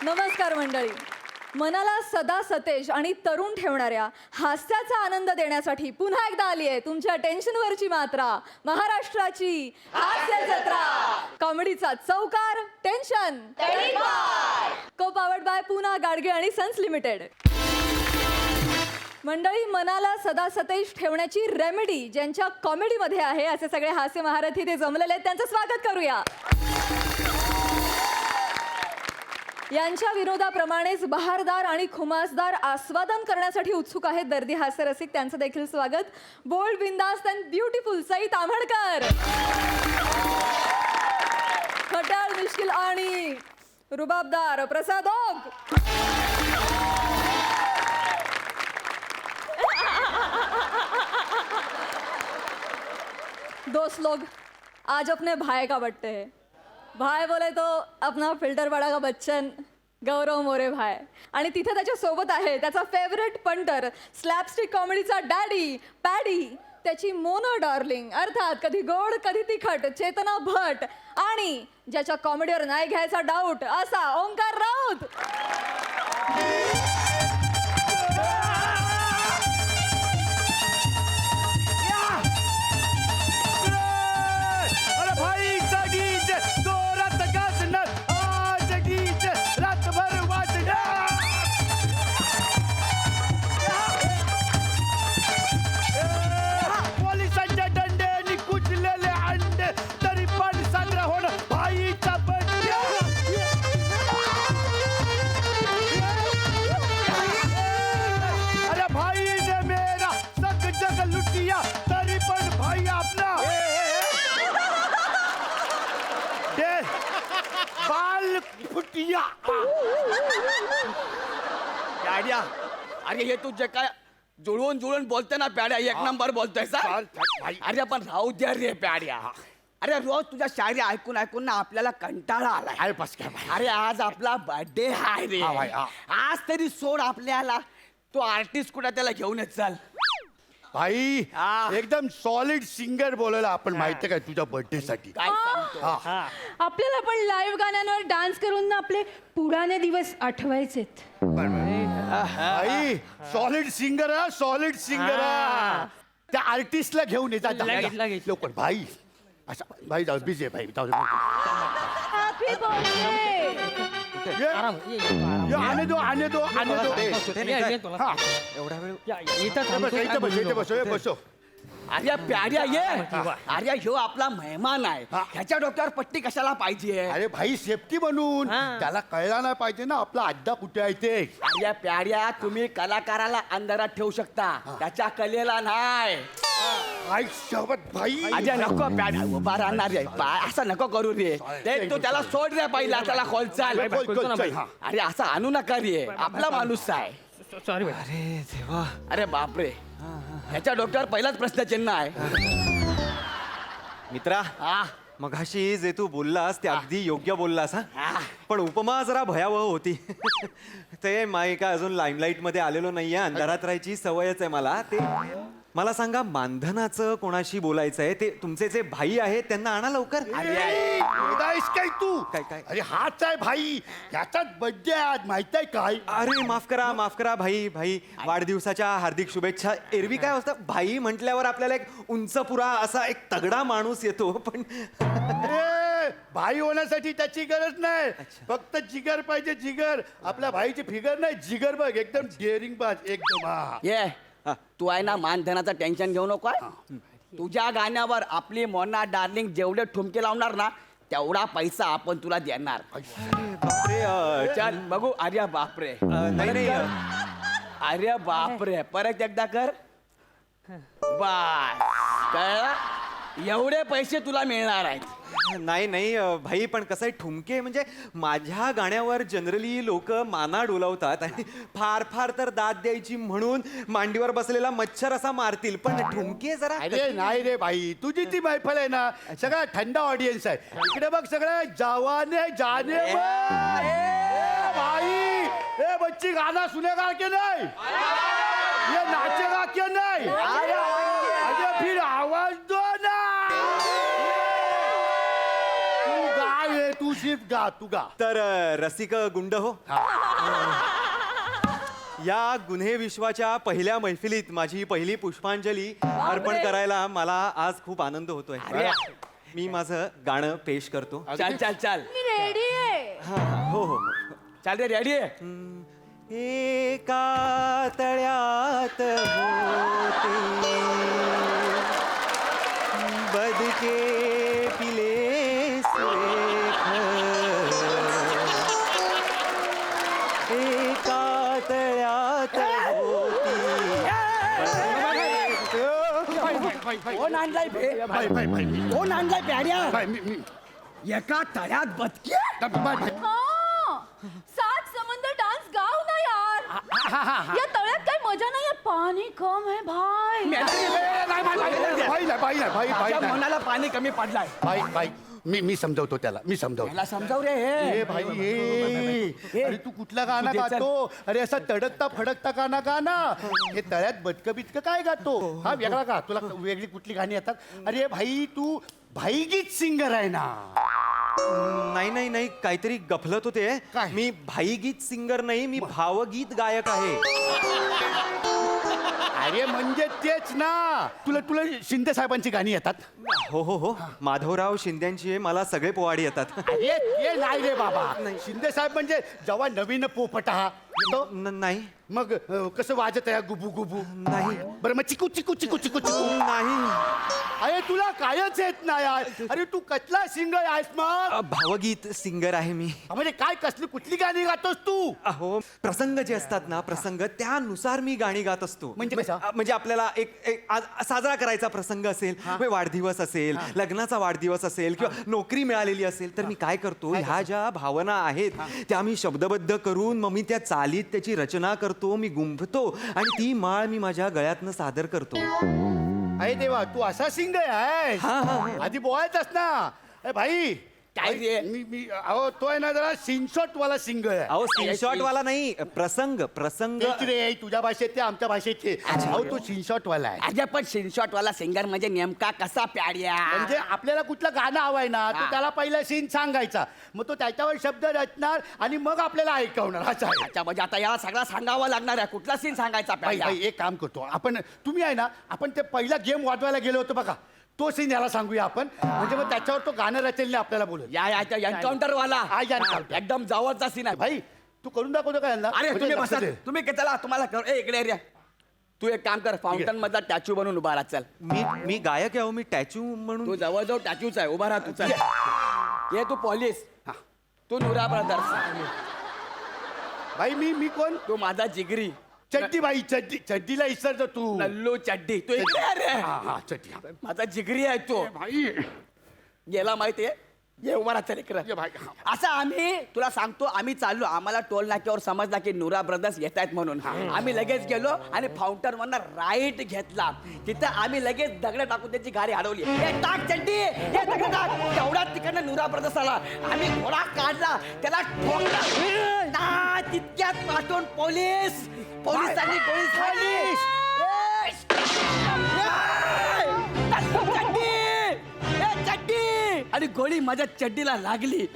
नमस्कार मंडळी. मनाला सदा सतेज आणि तरुण ठेवणाऱ्या हास्याचा आनंद देण्यासाठी पुन्हा एकदा आली आहे तुमच्या टेन्शनवरची मात्रा, महाराष्ट्राची हास्य जत्रा. कॉमेडीचा चौकार, टेन्शन को पावर्ड बाय पुन्हा गाडगे आणि सन्स लिमिटेड. मंडळी, मनाला सदा सतेज ठेवण्याची रेमेडी ज्यांच्या कॉमेडीमध्ये आहे असे सगळे हास्य महारथी ते जमलेले आहेत. त्यांचं स्वागत करूया. यांच्या विनोदाप्रमाणेच बहारदार आणि खुमासदार आस्वादन करण्यासाठी उत्सुक आहेत दर्दी हास्य रसिक. त्यांचं देखील स्वागत. बोल्ड, बिंदास अँड ब्युटिफुल सई ताम्हणकर. खट्याळ, मिश्किल आणि रुबाबदार प्रसाद ओक. दोस्त लोग, आज अपने भाई का बर्थडे है. भाई बोले तो अपना फिल्टर बड़ा का बच्चन गौरव मोरे भाई. आणि तिथे त्याच्या सोबत आहे त्याचा फेवरेट पंटर, स्लॅपस्टिक कॉमेडीचा डॅडी पॅडी, त्याची मोनो डार्लिंग अर्थात कधी गोड कधी तिखट चेतना भट, आणि ज्याच्या कॉमेडीवर नाही घ्यायचा डाऊट असा ओंकार राऊत. प्याड्या, अरे हे तू जे काय जुळवून जुळवून बोलते ना प्याड्या, एक नंबर बोलतोय सर. अरे पण राहू द्या रे प्याड्या. अरे रोज तुझ्या शायरी ऐकून ऐकून ना आपल्याला कंटाळा आलाय. अरे आज आपला बर्थडे आहे रे. आज तरी सोड आपल्याला तो आर्टिस्ट कुठे त्याला घेऊन येत चाल. भाई एकदम सॉलिड सिंगर बोलायला आपण माहिती काय तुझ्या बर्थडे साठी. काय सांगतो. आपल्याला पण लाईव्ह गाण्यांवर डान्स करून ना आपले पुराणे दिवस आठवायचेत. भाई सॉलिड सिंगर हा, सॉलिड सिंगर हा. त्या आर्टिस्टला घेऊन येतात लवकर. भाई असा भाई जाऊ बिझी आहे भाई, जाऊ दे. Happy birthday. आने दो आने दो आने दो. हा. इथं बसो बसो. अरे प्याड्या ये. अरे ह्यो आपला मेहमान आहे. ह्याच्या डोक्यावर पट्टी कशाला पाहिजे. अरे भाई सेफ्टी बनून त्याला कळला नाही पाहिजे ना आपला अड्डा कुठे आहे ते. अरे प्याड्या, तुम्ही कलाकाराला अंधारात ठेवू शकता, त्याच्या कलेला नाही. आई शपथ भाई. अरे नको प्याड्या, उभा राहणार रे. असं नको करू रे. ते तू त्याला सोड रे पहिला, त्याला खोल चाल. अरे असं आणू नका रे, आपला माणूस आहे. सॉरी. अरे देवा. अरे बापरे, ह्याच्या डोक्यावर पहिलाच प्रश्नचिन्ह आहे. मित्रा, मघाशी जे तू बोललास ते अगदी योग्य बोललास. हा, पण उपमा जरा भयावह होती. ते माई का अजून लाईमलाईट मध्ये आलेलो नाहीये, अंधारात राहायची सवयच आहे मला. ते मला सांगा, मानधनाचं कोणाशी बोलायचं आहे? ते तुमचे जे भाई आहेत त्यांना आणा लवकर. काय तू काय काय? अरे हाच आहे भाई, याचाच बर्थडे आज माहित आहे काय. अरे माफ करा भाई. भाई वाढदिवसाच्या हार्दिक शुभेच्छा. एरवी काय असतं, भाई म्हटल्यावर आपल्याला एक उंचपुरा असा एक तगडा माणूस येतो, पण भाई होण्यासाठी त्याची गरज नाही. फक्त जिगर पाहिजे, जिगर. आपल्या भाईची फिगर नाही, जिगर बघ. एकदम डेअरिंग बाज एकदम. ये तू आहे ना, मानधनाचं टेन्शन घेऊ नको. तुझ्या गाण्यावर आपली मोना डार्लिंग जेवढे ठुमके लावणार ना तेवढा पैसा आपण तुला देणार. चल बघू. अरे बापरे. नाही. अरे बापरे, परत एकदा कर. बाय, कळलं? एवढे पैसे तुला मिळणार आहेत. नाही भाई, पण कसं आहे, ठुमके म्हणजे माझ्या गाण्यावर जनरली लोक माना डोलावतात आणि फार फार तर दाद द्यायची म्हणून मांडीवर बसलेला मच्छर असा मारतील, पण ठुमके जरा. अरे नाही रे भाई, तुझी ती मैफल आहे ना, सगळा थंडा ऑडियन्स आहे. इकडे बघ, सगळं जवाने जाने भाई. ए बच्ची, गाना सुनेगा की नहीं? ये नाचेगा की नहीं? अरे फिर आवाज दो ना. सिर्फ गा तू गा. तर रसिक गुंड हो, या गुन्हे विश्वाच्या पहिल्या मैफिलीत माझी पहिली पुष्पांजली अर्पण करायला मला आज खूप आनंद होतोय. मी माझं गाणं पेश करतो. चल चल चल मी रेडी आहे. हो हो. चल रे रेडी आहे. एका तळ्यात होते बदके पिले सुरेख, एका तळ्यात होती. कोण आणलाय बे? भाई भाई भाई कोण आणलाय प्याड्या? भाई मी एका तळ्यात बदके. हाँ, सात समंदर डांस गाओ ना यार. या तळ्यात काही मजा नाही, पाणी कम है भाई. माझ्या मनाला पाणी कमी पडलाय. भाई भाई मी समजवतो त्याला, मी समजवतो. मला समजाव रे हे. ए भाई ए अरे तू कुठला गाणं तू ते चल. गातो? अरे असा तडकता फडकता गाणं गा ना. हे तळ्यात बदक बितक काय गातो? हा वेगळा गा. तुला वेगळी कुठली गाणी येतात? अरे भाई तू भाईगीत सिंगर आहे ना. नाही नाही नाही, काहीतरी गफलत होते. काय? मी भाईगीत सिंगर नाही, मी भावगीत गायक आहे. अरे म्हणजे तेच ना. तुला तुला शिंदे साहेबांची गाणी येतात? हो हो हो, माधवराव शिंद्यांची मला सगळे पोवाडी येतात. अरे ते नाही रे बाबा. शिंदे साहेब म्हणजे जेव्हा नवीन पोपट हा येतो, नाही मग कसं वाजत आहे गुबू गुबू. नाही बरं मग चिकू चिकू चिकू चिकू चिकू. नाही, अरे तुला कायच येत नाही यार. अरे तू कसला सिंगर आहेस मग? भावगीत सिंगर आहे मी. म्हणजे काय कसली कुठली गाणी गातोस तू? अहो, प्रसंग जे असतात ना, प्रसंग त्यानुसार मी गाणी गात असतो. म्हणजे कसा? म्हणजे आपल्याला एक आज साजरा करायचा प्रसंग असेल, वाढदिवस असेल, लग्नाचा वाढदिवस असेल किंवा नोकरी मिळालेली असेल, तर मी काय करतो, ह्या ज्या भावना आहेत त्या मी शब्दबद्ध करून मग मी त्या चालीत त्याची रचना करतो, मी गुंफतो आणि ती माळ मी माझ्या गळ्यातनं सादर करतो. अरे देवा, तू असा सिंगर आहे? आधी बोलायचंस ना. अरे भाई काय रे? मी अहो तो आहे ना जरा सिनशॉट वाला सिंगर आहे. अहो, स्क्रीनशॉट वाला नाही, प्रसंग प्रसंग. तेच रे, तुझ्या भाषेत ते आमच्या भाषेत ते. अहो तो सिनशॉट वाला आहे. अरे पण शिनशॉट वाला सिंगर म्हणजे नेमका कसा प्याड्या? म्हणजे आपल्याला कुठलं गाणं हवंय ना, तो त्याला पहिला सीन सांगायचा, मग तो त्याच्यावर शब्द रचणार आणि मग आपल्याला ऐकवणार. असं आहे. अच्छा, म्हणजे आता याला सगळा सांगावा लागणार आहे. कुठला सीन सांगायचा भाई प्याड्या? भाई एक काम करतो आपण, तुम्ही आहे ना, आपण ते पहिला गेम वाजवायला गेलो होतो बघा, तो सीन याला सांगूया आपण. म्हणजे मग त्याच्यावर तो गाणं रचेल आपल्याला बोलू. एन्काउंटर वाला हा, encounter. एकदम जवळचा सीन आहे. भाई तू करून दाखवतो का यांना? अरे म्हणजे तुम्ही लक्ष बसा, दे. तुम्ही चला तुम्हाला इकडे रे. तू एक काम कर, फाउंटन मधला टॅच्यू बनून उभा राहा. चल, मी गायक आहे, मी टॅच्यू तू म्हणून. जवळजवळ टॅच्यूच आहे. उभा राहा तू. चल, ये तू पॉलिस, तू नुरा ब्रदर्स, भाई मी कोण? तू माझा जिगरी चड्डी. भाई चड्डी, चड्डीला इसरतो तू. नल्लू चड्डी. तू इकडे ये रे. हा चड्डी. माझा जिगरी आहे तो. भाई गेला माहितीये. ये उभा राहा. चल इकडे. ये भाई. असं आम्ही तुला सांगतो, आम्ही चाललो, आम्हाला टोल नाक्यावर समजला की नुरा ब्रदर्स येत आहेत म्हणून. आम्ही लगेच गेलो आणि फाउंटन मधनं राईट घेतला. तिथं आम्ही लगेच दगड टाकून त्याची गाडी अडवली. हे टाक चड्डी, हे दगड टाक. तेवढ्यात तिकडनं नुरा ब्रदर्स आला. आम्ही घोडा काढला, त्याला ठोकला. ना, तितक्यात पाठवून पोलिसांनी गोळी झाडली. आणि गोळी माझ्या चड्डीला लागली.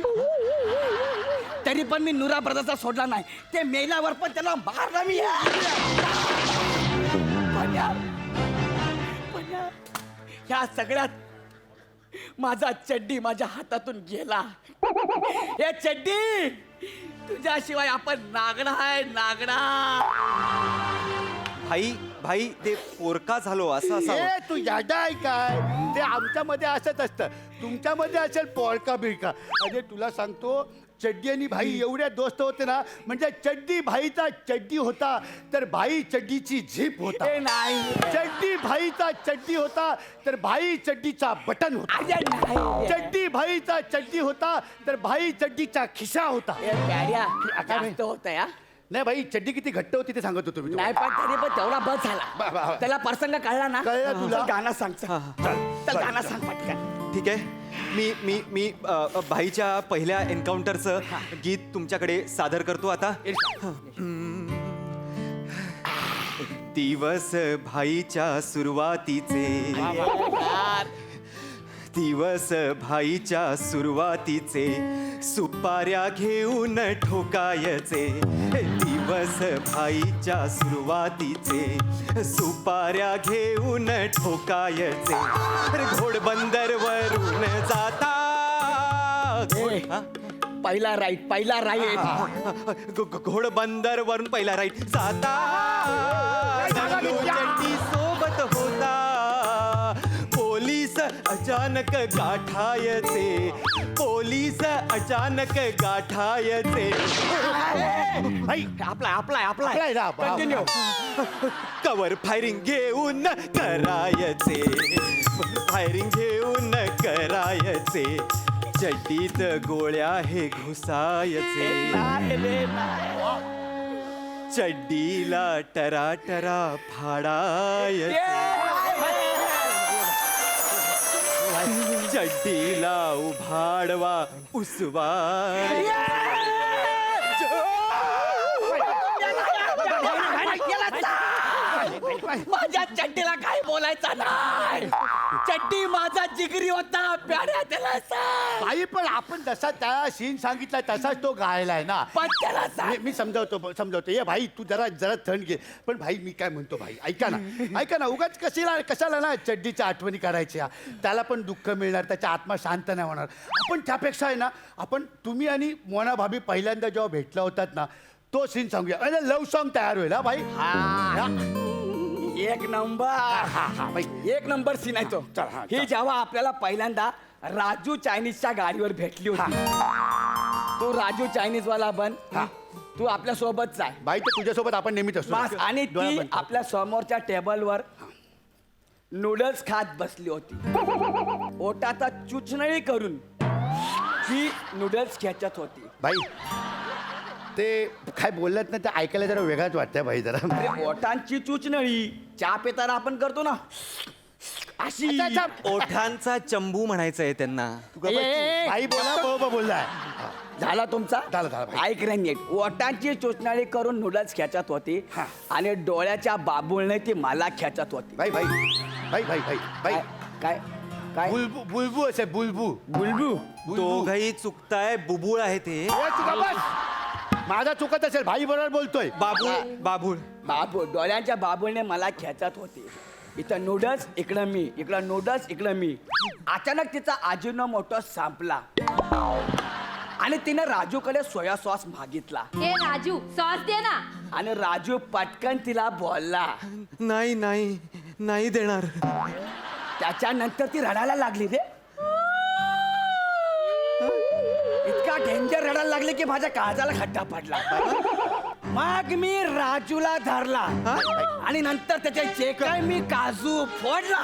तरी पण मी नुरा ब्रदर्सचा सोडला नाही. ते मेल्यावर पण त्याला मारला मी. ह्या सगळ्यात माझा चड्डी माझ्या हातातून गेला. हे चड्डी, तुझ्याशिवाय आपण नागडा आहे, नागडा. भाई ते पोरका झालो असं ए असं. तू याडा आहे काय? ते आमच्यामध्ये असंच असतं, तुमच्यामध्ये असेल पोळका बिळका. अरे तुला सांगतो, चड्डी आणि भाई एवढ्या दोस्त होते ना, म्हणजे चड्डी भाईचा चड्डी होता तर भाई चड्डीची झीप होता. हे नाही. चड्डी भाईचा चड्डी होता तर भाई चड्डीचा बटन होता. अरे नाही. चड्डी भाईचा चड्डी होता तर भाई चड्डीचा खिसा होता. हे प्याड्या, जास्त होतंय हा. नाही भाई, चड्डी किती घट्ट होती ते सांगत होतो मी. नाही पण तरी पण तेवढा बस झाला. त्याला प्रसंग कळला ना? कळला तुला? चल गाणं सांग. चल गाणं सांग पटकन. ठीक आहे, मी भाईच्या पहिल्या एन्काउंटरचं गीत तुमच्याकडे सादर करतो आता. दिवस भाईच्या सुरुवातीचे, दिवस भाईच्या सुरुवातीचे सुपाऱ्या घेऊन ठोकायचे. दिवस भाईच्या सुरुवातीचे सुपाऱ्या घेऊन ठोकायचे. घोडबंदर वरून जाता हा? पहिला राईट घोडबंदर वरून पहिला राईट जाता चड्डी सोबत होता. पोलीस अचानक गाठायचे. पोलीस अचानक गाठायचे. भाई आपलाय ना, कंटिन्यू. कवर फायरिंग घेऊन करायचे. फायरिंग घेऊन करायचे. चड्डीत गोळ्या हे घुसायचे. चड्डीला टरा फाडायचे. चड्डीला उभाडवा उसवाय. माझ्या चड्डीला काय बोलायचं नाही. चड्डी माझा जिगरी होता प्याड्या त्याला सांग. भाई पण आपण जसा त्या सीन सांगितला तसाच तो गायलाय ना. पण त्याला सांग. मी समजावतो ये भाई तू जरा थंड घे. पण भाई मी काय म्हणतो भाई ऐका ना उगाच कशाला ना चड्डीच्या आठवणी करायच्या. त्याला पण दुःख मिळणार, त्याचा आत्मा शांत नाही होणार. आपण त्यापेक्षा आहे ना आपण तुम्ही आणि मोना भाभी पहिल्यांदा जेव्हा भेटला होतात ना तो सीन सांगूया. अरे लव्ह सॉन्ग तयार होईल हा भाई. एक नंबर सीन आहे तो. चल, हा, ही जेव्हा आपल्याला पहिल्यांदा राजू चायनीजच्या गाडीवर भेटली होती. तू राजू चायनीज वाला बन. तू आपल्या सोबतच आहे भाई तर तुझ्यासोबत आपण नेहमीच असतो. बस. आणि डोळा ती बंद कर. आपल्या समोरच्या टेबलवर नूडल्स खात बसली होती. ओटाचा चुचनळी करून ती नूडल्स खेचत होती. भाई ते काय बोलत ना ते ऐकायला जरा वेगळाच वाटतंय भाई जरा. अरे ओटांची चुचनळी चहा पिताना आपण करतो ना अशी. ओठांचा चंबू म्हणायचं आहे त्यांना. भाई बोला बोललाय. झाला तुमचा. झालं, भाई. ऐक रे नीट. ओटांची चोचणाळी करून नूडल्स खेचत होती आणि डोळ्याच्या बाबुळने ती मला खेचत होती. भाई काय काय काय बुलबू असे बुलबू. बुलबू दोघही चुकताय. बुबुळ आहे ते. माझा चुकत असेल भाई बरोबर बोलतोय. बाबूळ बाबू डोळ्यांच्या बाबुळने मला खेचत होती. इथं नूडल्स इकडं मी, इकडं नूडल्स इकडं मी. अचानक तिचा आजीनोमोटो संपला आणि तिने राजूकडे सोया सॉस मागितला. हे राजू सॉस दे ना. आणि राजू पटकन तिला बोलला. नाही देणार. त्याच्यानंतर ती रडायला लागली रे. इतका डेंजर रडायला लागले की माझ्या काळजाला खड्डा पडला. मग मी राजूला धरला आणि नंतर त्याचे जे काय मी काजू फोडला.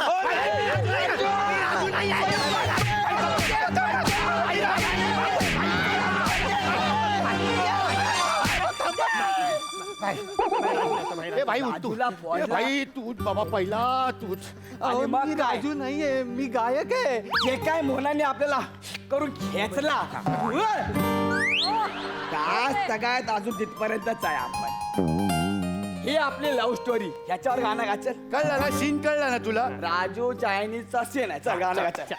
ए भाई उठ तू. तुला फोडला. ए भाई तू उठ बाबा पहिला तूच. आणि मग मी काय? राजू नाहीये, मी गायक आहे. जे काय मोनाने आपल्याला करून खेचला काय सगळ्यात अजून तिथपर्यंतच आहे आपण. ही आपली लव्ह स्टोरी. ह्याच्यावर गाणं गाचल. कळलं ना सीन कळला ना तुला. राजू चायनीजचा सीन आहे. चल गाणं गाचल.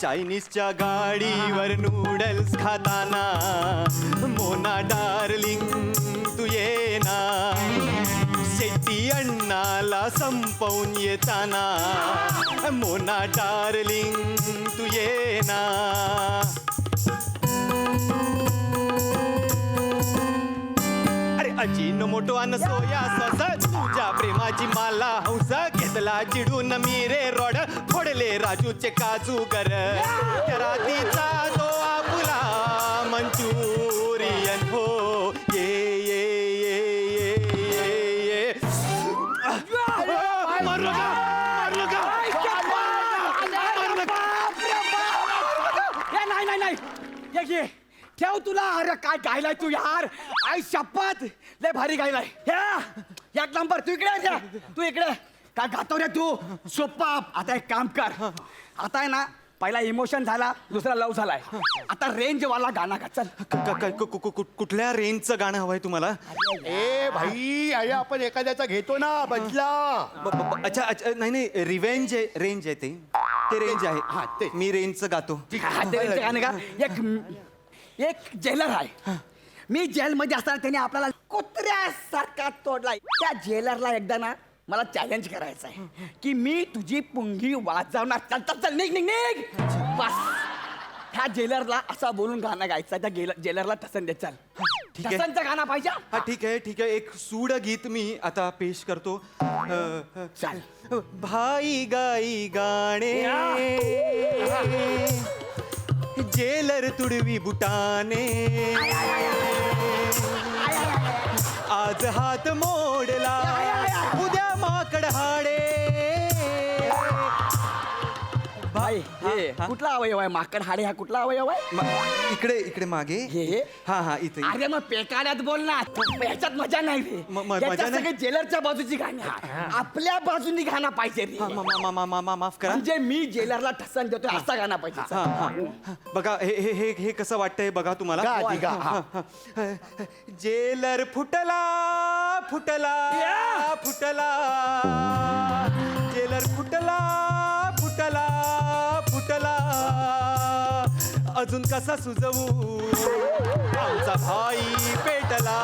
चायनीजच्या गाडीवर नूडल्स खाताना मोना डार्लिंग तू ये ना. शेट्टी अण्णाला संपवून येताना मोना डार्लिंग तू ये ना. अरे अजिनोमोटो अन सोया सॉस तुझ्या प्रेमाची मला हंस. घेतला चिडून मी रे रॉड फोडले राजूचे काजू गर. रातीचा तो आपुला मंचुरियन हो. ये मारू नका. नाही ये घे. ठेव तुला. अरे काय गायलाय तू यार. आई शपथ लय भारी गायलाय. एक नंबर. तू इकडे तू इकडे काय गातो रे तू. सोप्पा. आता एक काम कर. आता आहे ना पहिला इमोशन झाला, दुसरा लव झालाय. आता रेंज वाला गाणं गा चल. कुठल्या रेंजचं गाणं हवंय तुम्हाला? ए भाई, अरे आपण एखाद्याचा घेतो ना बदला. अच्छा अच्छा, नाही रिवेंज आहे, रेंज आहे ते रेंज हा, आहे. ते. मी रेंजचं गातो. हा, ते रेंजचं गाणं गा. एक जेलर आहे. मी जेलमध्ये असताना त्याने आपल्याला कुत्र्यासारखा तोडलाय. त्या जेलरला एकदा ना मला चॅलेंज करायचं आहे की मी तुझी पुंगी वाजवणार. चल चल चल, निघ निघ निघ. बस ह्या जेलरला असा बोलून गाणं गायचं. त्या जेलरला ठसन दे. चल, ठीक आहे. ठसनचं गाणं पाहिजे. हा ठीक आहे ठीक आहे, एक सूड गीत मी आता पेश करतो. चल. भाई गाई गाणे जेलर तुडवी बुटाने, आज हात मोडला उद्या माकड हाडे. भाई हे कुठला अवयव आहे? माकड हाडे हा कुठला अवयव आहे? इकडे इकडे मागे. हे? हा हा इथे. अरे मग पेकाड्यात बोल ना. ह्याच्यात मजा नाही रे. मजा याच्यात नाही? सगळे जेलरच्या बाजूची गाणी आहेत. आपल्या बाजूनी गाणं पाहिजे रे. माफ करा. म्हणजे मी जेलरला ठसन देतोय असा गाणं पाहिजे. हा हा बघा हे कसं वाटतंय बघा तुम्हाला. गा आधी, गा. हा. जेलर फुटला फुटला फुटला, जेलर फुटला फुटला फुटला, अजून कसा सुजवू आमचा भाई पेटला,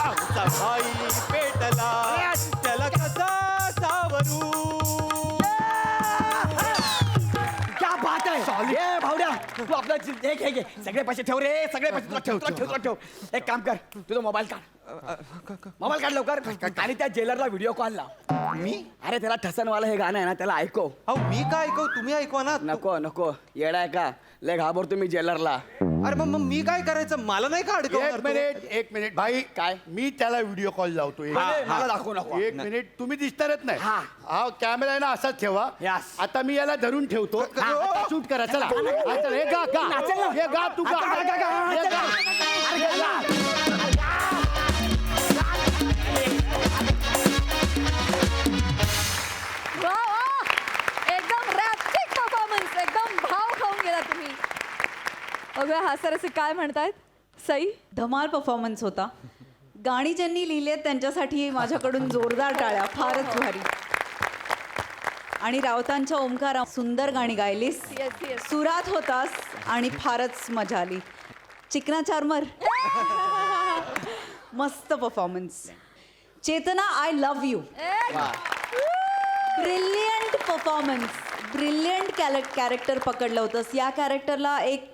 आमचा भाई पेटला, त्याला कसा सावरू. क्या बात आहे. ए भावड्या, तू आपला घे सगळे पैसे ठेव रे. सगळे पैसे तुला ठेव. एक काम कर, तुझा मोबाईल काढ. मोबाईल काढ लवकर आणि त्या जेलरला व्हिडिओ कॉल लाव. मी? अरे त्याला ठसनवालं हे गाणं आहे ना, त्याला ऐकव. अहो मी काय ऐकू, तुम्ही ऐकवा ना. नको नको, येडा आहे का? लय घाबरतो मी जेलरला. अरे मग मी काय करायचं? मला नाही का अडकवणार एक मिनिट भाई, काय? मी त्याला व्हिडिओ कॉल लावतो. मला दाखवू नको. एक मिनिट, तुम्ही दिसतारच नाही. हा. हा कॅमेरा आहे ना असाच ठेवा. Yes. आता मी याला धरून ठेवतो. शूट करा चला. हा, चला, हे गा नाचेल ना. हे गा तू गा. हे गा. अरे गा. वा वा, एकदम रॅप्टिक परफॉर्मन्स, एकदम भाव खाऊन गेला तुम्ही. बघूया हास्यरसिक काय म्हणतायत. सई, धमाल परफॉर्मन्स होता. गाणी ज्यांनी लिहिली आहेत त्यांच्यासाठी माझ्याकडून जोरदार टाळ्या. फारच भारी. आणि रावतांच्या ओमकार, सुंदर गाणी गायलीस. Yes yes. सुरात होतास आणि फारच मजा आली. चिकना चार्मर, मस्त performance. Chetna, I love you. Brilliant performance, brilliant character पकडलं होतंस. या कॅरेक्टरला एक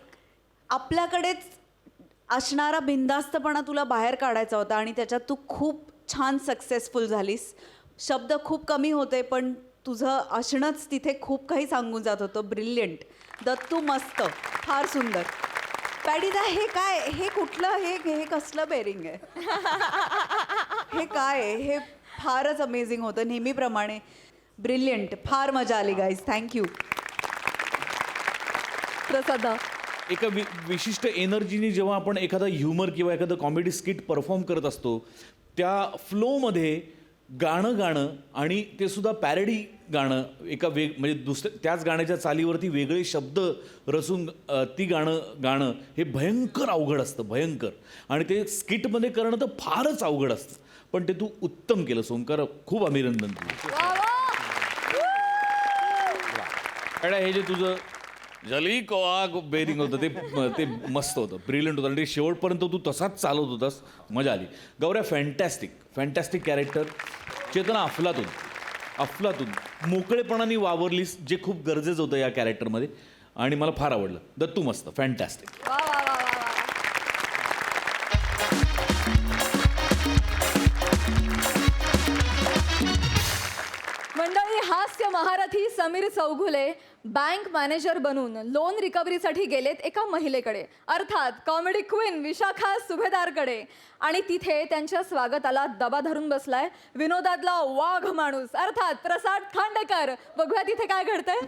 आपल्याकडेच असणारा बिनधास्तपणा तुला बाहेर काढायचा होता आणि त्याच्यात तू खूप छान सक्सेसफुल झालीस. शब्द खूप कमी होते पण तुझं असणंच तिथे खूप काही सांगून जात होतं. ब्रिलियंट. दत्तू मस्त, फार सुंदर. पॅडीदा, हे काय, हे कुठलं, हे कसलं बेरिंग आहे? हे काय आहे? हे फारच अमेझिंग होतं नेहमीप्रमाणे. ब्रिलियंट, फार मजा आली गाईज. थँक्यू. प्रसादा. एका विशिष्ट एनर्जीनी जेव्हा आपण एखादा ह्युमर किंवा एखादं कॉमेडी स्किट परफॉर्म करत असतो, त्या फ्लोमध्ये गाणं आणि ते सुद्धा पॅरडी गाणं, एका म्हणजे त्याच गाण्याच्या चालीवरती वेगळे शब्द रचून ती गाणं हे भयंकर अवघड असतं, भयंकर. आणि ते स्किटमध्ये करणं तर फारच अवघड असतं. पण ते तू उत्तम केलं ओमकार, खूप अभिनंदन तुझं. वा वा. आणि हे जे तुझं जली को आग बेरिंग होतं ते मस्त होतं, ब्रिलियंट होतं. आणि ते शेवटपर्यंत तू तसाच चालवत होतास, मजा आली. गौऱ्या, फॅन्टॅस्टिक कॅरेक्टर. चेतना, अफलातून मोकळेपणाने वावरलीस, जे खूप गरजेचं होतं या कॅरेक्टरमध्ये आणि मला फार आवडलं. दत्तू मस्त, फॅन्टॅस्टिक. वा वा वा वा वा. मंडळी, हास्य महारथी समीर चौघुले बँक मॅनेजर बनून लोन रिकव्हरीसाठी गेलेत एका महिलेकडे, अर्थात कॉमेडी क्वीन विशाखा सुभेदारकडे. आणि तिथे त्यांच्या स्वागताला दबा धरून बसलाय विनोदातला वाघ माणूस, अर्थात प्रसाद खांडेकर. बघूया तिथे काय घडतंय.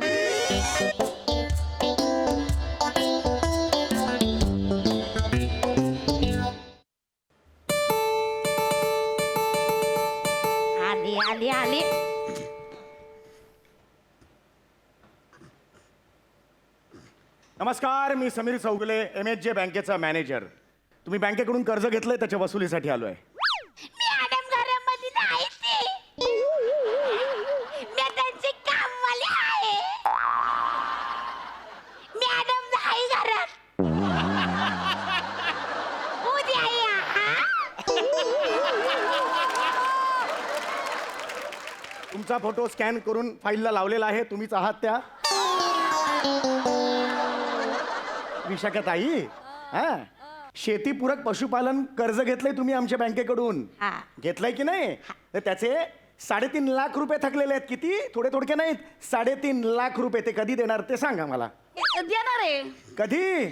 आली आली आली. नमस्कार, मी समीर चौगुले, MHJ बँकेचा मॅनेजर. तुम्ही बँकेकडून कर्ज घेतलंय त्याच्या वसुलीसाठी आलोय. मॅडम घरामध्ये नाही ते. मी त्यांचे कामवाले आहे. मॅडम नाही घरात. उद्या या हा? तुमचा फोटो स्कॅन करून फाईलला लावलेला आहे. तुम्हीच आहात त्या विशाखाताई. हा, शेतीपूरक पशुपालन कर्ज घेतलंय तुम्ही आमच्या बँकेकडून. हा. घेतलंय की नाही? तर त्याचे 3.5 लाख रुपये थकलेले आहेत. किती? थोडे थोडके नाहीत, 3.5 लाख रुपये. ते कधी देणार ते सांगा मला. देणार आहे. कधी?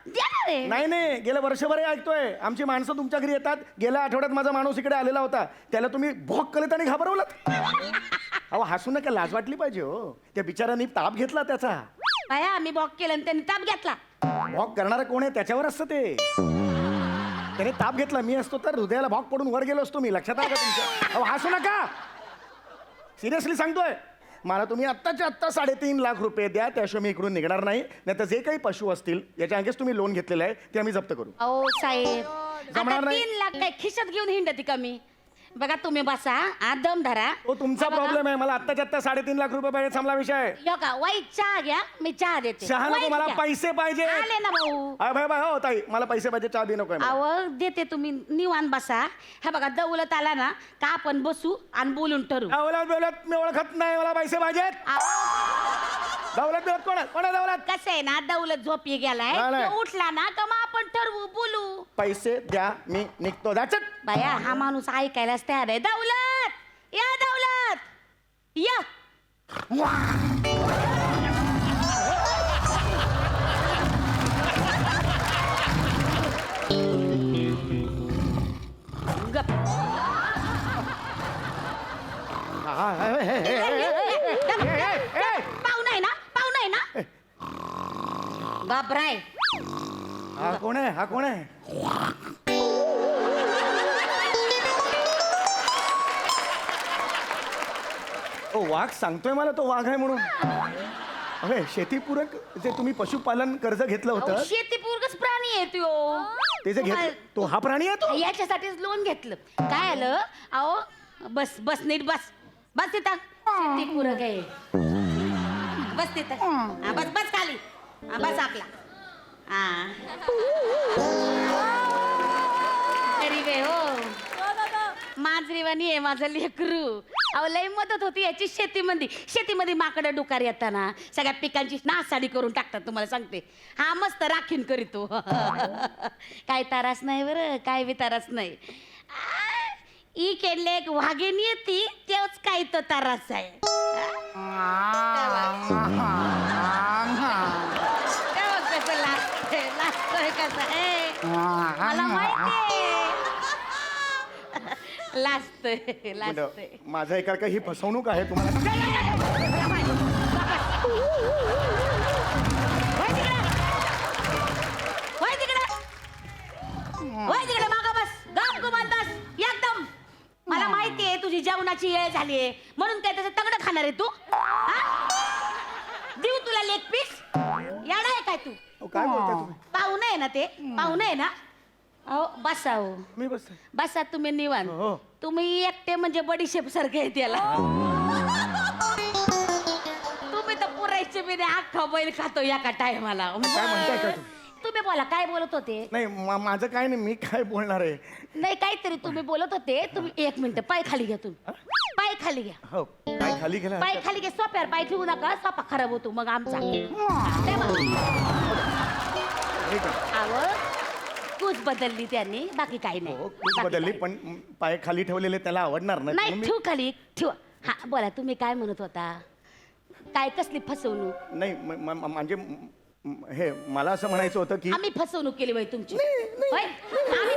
देणार आहे. नाही नाही, गेलं वर्षभर हे ऐकतोय. आमची माणसं तुमच्या घरी येतात. गेल्या आठवड्यात माझा माणूस इकडे आलेला होता. त्याला तुम्ही भोक कलत आणि घाबरवलात. अहो, हसू नका, लाज वाटली पाहिजे हो. त्या बिचारांनी ताप घेतला त्याचा. बाया आम्ही बॉक केलं आणि त्यांनी ताप घेतला. भॉक करणारा कोण आहे त्याच्यावर असतं ते. त्याने ताप घेतला. मी असतो तर हृदयाला भॉक पडून वर गेलो असतो. मी लक्षात आलं का तुमच्या? अहो, हसू नका, सिरियसली सांगतोय. मला तुम्ही आत्ताच्या आत्ता 3.5 लाख रुपये द्या, त्याशिवाय मी इकडून निघणार नाही. नाही तर जे काही पशु असतील याच्या अंगेच तुम्ही लोन घेतलेलं आहे ते आम्ही जप्त करू. अहो साहेब, जमणार आता नाही. 3 लाख काय खिशात घेऊन हिंडती का मी? बघा तुम्ही बसा, दम धरा. तो तुमचा हा बघा. प्रॉब्लेम आहे. मला आत्ताच्या आत्ता 3.5 लाख रुपये पाहिजे, थांबला विषय. यो का वाईट चहा घ्या, मी चहा देते. चहा नको, वाईट मला घ्या. पैसे पाहिजे. आले ना भाऊ. अरे बाय हो ताई, मला पैसे पाहिजे, चहा बी नको आहे मला. अहो देते, तुम्ही निवांत बसा. हा बघा दौलत आला ना का आपण बसू आणि बोलून ठरू. दौलत दौलत मी ओळखत नाही, मला पैसे पाहिजेत. दौलत दौलत कोण आहे? कोण आहे दौलत? कसं आहे ना, दौलत झोपी गेलाय, नाही, नाही. तो उठला ना का मग आपण ठरवू, बोलू. पैसे द्या, मी निघतो. That's it. बाया हा माणूस ऐकायलाच तयार आहे. दौलत या, दौलत या. गप. पाहुणा आहे ना, पाहुणा आहे ना. घाबराय. हा कोण आहे? हा कोण आहे? ओ, वाघ सांगतोय मला तो वाघ आहे म्हणून. अरे, शेतीपूरक जे तुम्ही पशुपालन कर्ज घेतलं होतं शेतीपूर्वकच प्राणी आहे तो. ते जे घेतलं, तो हा प्राणी आहे तो? याच्यासाठीच लोन घेतलं. काय आलं अहो, बस बस नीट बस. बस तिथं शेतीपूरक आहे. बस तिथं. हा, बस बस खाली. हा, बस आपला. हा गरीब आहे हो, मांजरीवाणी आहे माझं लेकरू. अहो लय मदत होती याची शेतीमध्ये. शेतीमध्ये माकडं डुकार येताना सगळ्या पिकांची नासाडी करून टाकतात, तुम्हाला सांगते. हा मस्त राखीन करीतो. काय तारास नाही बरं, काय बी तारास नाही. ई केले एक वाघीण येते तेच काय तर तारास आहे. कसं लागतंय, लागतंय कसं आहे मला माहिती. लाजतंय लाजतंय. माझं एका ही फसवणूक आहे तुम्हाला. मागा बस, गप गुमान बस एकदम. मला माहिती आहे तुझी जेवणाची वेळ झालीये म्हणून काय त्याचं तगडं खाणार आहे तू. हा? देऊ तुला लेग पीस? याडा आहे काय तू? अहो, काय बोलताय तुम्ही? पाहुणं आहे ना ते, पाहुणं आहे ना. अहो बसा हो, मी बसतोय. बसा तुम्ही निवांत. हो. तुम्ही एकटे म्हणजे बडीशेप सारखे आहे त्याला. तुम्ही तर पुरायचे बी नाही, अख्खा बैल खातो एका टायमाला. काय म्हणताय का तुम्ही? तुम्ही बोला, काय बोलत होते? नाही, माझं काय नाही, मी काय बोलणार आहे. नाही काहीतरी तुम्ही बोलत होते. तुम्ही 1 मिनिट पाय खाली घ्या. तुम्ही पाय खाली घ्या. हो, पाय खाली गेला. पाय खाली घ्या. सोप्यावर पाय ठेवू नका, सोपा खराब होतो मग आमचा. आवड कूच बदलली त्यांनी, बाकी काही नाही. हो, खूप बाकी बदलली, काही पण पाय खाली ठेवलेले त्याला आवडणार नाही. म्हणून ठेवू खाली ठेवा. हा बोला, तुम्ही काय म्हणत होता? काय कसली फसवणूक? नाही म्हणजे हे मला असं म्हणायचं होतं की आम्ही फसवणूक केली बाई तुमची. होय? आम्ही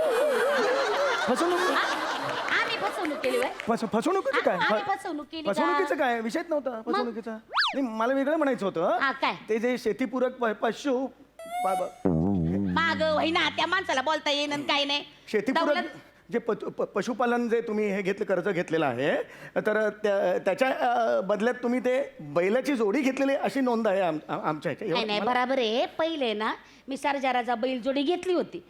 फसवणूक. आम्ही फसवणूक केली बाई. फसवणुकीचं काय? आम्ही फसवणूक केली का? फसवणुकीचं काय विषयच नव्हता फसवणुकीचा. नाही, मला वेगळं म्हणायचं हा, होतं. काय? ते जे शेतीपूरक पशु माग होईना त्या माणसाला बोलता येईन आणि काही नाही. शेतीपूरक दौलत, जे पशुपालन जे तुम्ही हे कर्ज घेतलेलं आहे तर त्याच्या बदल्यात तुम्ही ते बैलाची जोडी घेतलेली अशी नोंद आहे आमच्या ह्याच्या नाही नाही बराबर आहे. पहिले ना मी सर्जाराचा बैल जोडी घेतली होती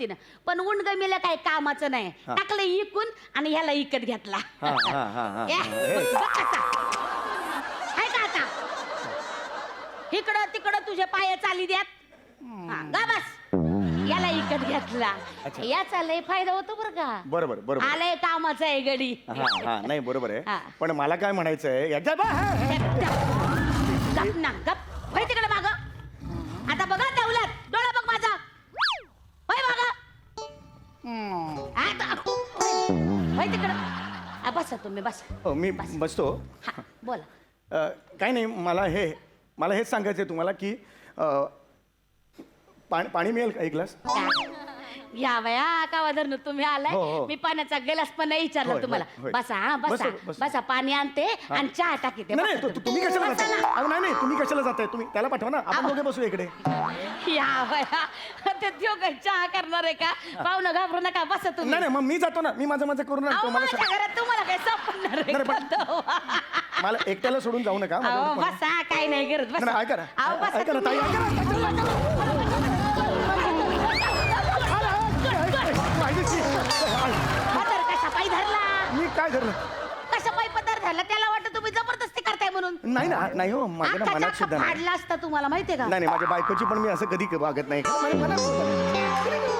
ना, पण उंडगमीला काय कामाचं नाही, टाकलं इकून आणि ह्याला इकत घेतला. बघ कसा. आहे का आता इकडं तिकडं तुझे पाय चाली द्यात. गा बस. याला इकत घेतला. याचा लय फायदा होतो बरं का. बरोबर आलंय कामाचं आहे गडी. नाही बरोबर हा. आहे. पण मला काय म्हणायचं आहे याच्या गप ना गप. होय तिकडे माग. आता बघा दौलत, डोळा बघ माझा. होय माग. होय तिकडं. बसा तुम्ही बसा. मी बसतो. हा बोला. काही नाही मला हेच सांगायचं आहे तुम्हाला की पाणी मिळेल का एक ग्लास? या वया का धरणं तुम्ही आलाय. हो. मी पाण्याचा ग्लास पण नाही विचारला होय, तुम्हाला. होय. बसा हा बसा बसतो. बसा. पाणी आणते आणि चहा टाकीते. नाही बसा तुम्ही कशाला बसा जाताय? ना. अहो, नाही तुम्ही कशाला जाताय? तुम्ही त्याला पाठवा ना, आपण दोघे बसू इकडे. या वया ते देव काय चहा करणार आहे का? पाहुणं घाबरू नका. बसा तुम्ही. नाही मग मी जातो ना, मी माझं करून अहो, आणतो. माझ्या घरात तुम्हाला काय सापडणार आहे नाही, का पण- तेव्हा? मला एकट्याला सोडून जाऊ नका. अहो, माझ्याकडे कोण- बसा काय नाही करत. नाही, बसा. ऐका ना. अहो, बसा ऐका ना, तुम्ही. ताई, ऐका ना. पदर कशा पायी धरला? मी काय धरलं? कशा पायी पदर धरला? त्याला वाटतं तुम्ही जबरदस्ती करताय म्हणून. नाही हो माझ्या ना अख्खाच्या मनात अख्खा सुद्धा नाही. फाडला असता तुम्हाला माहितीये का? नाही माझ्या बायकोची पण मी असं कधी वागत नाही.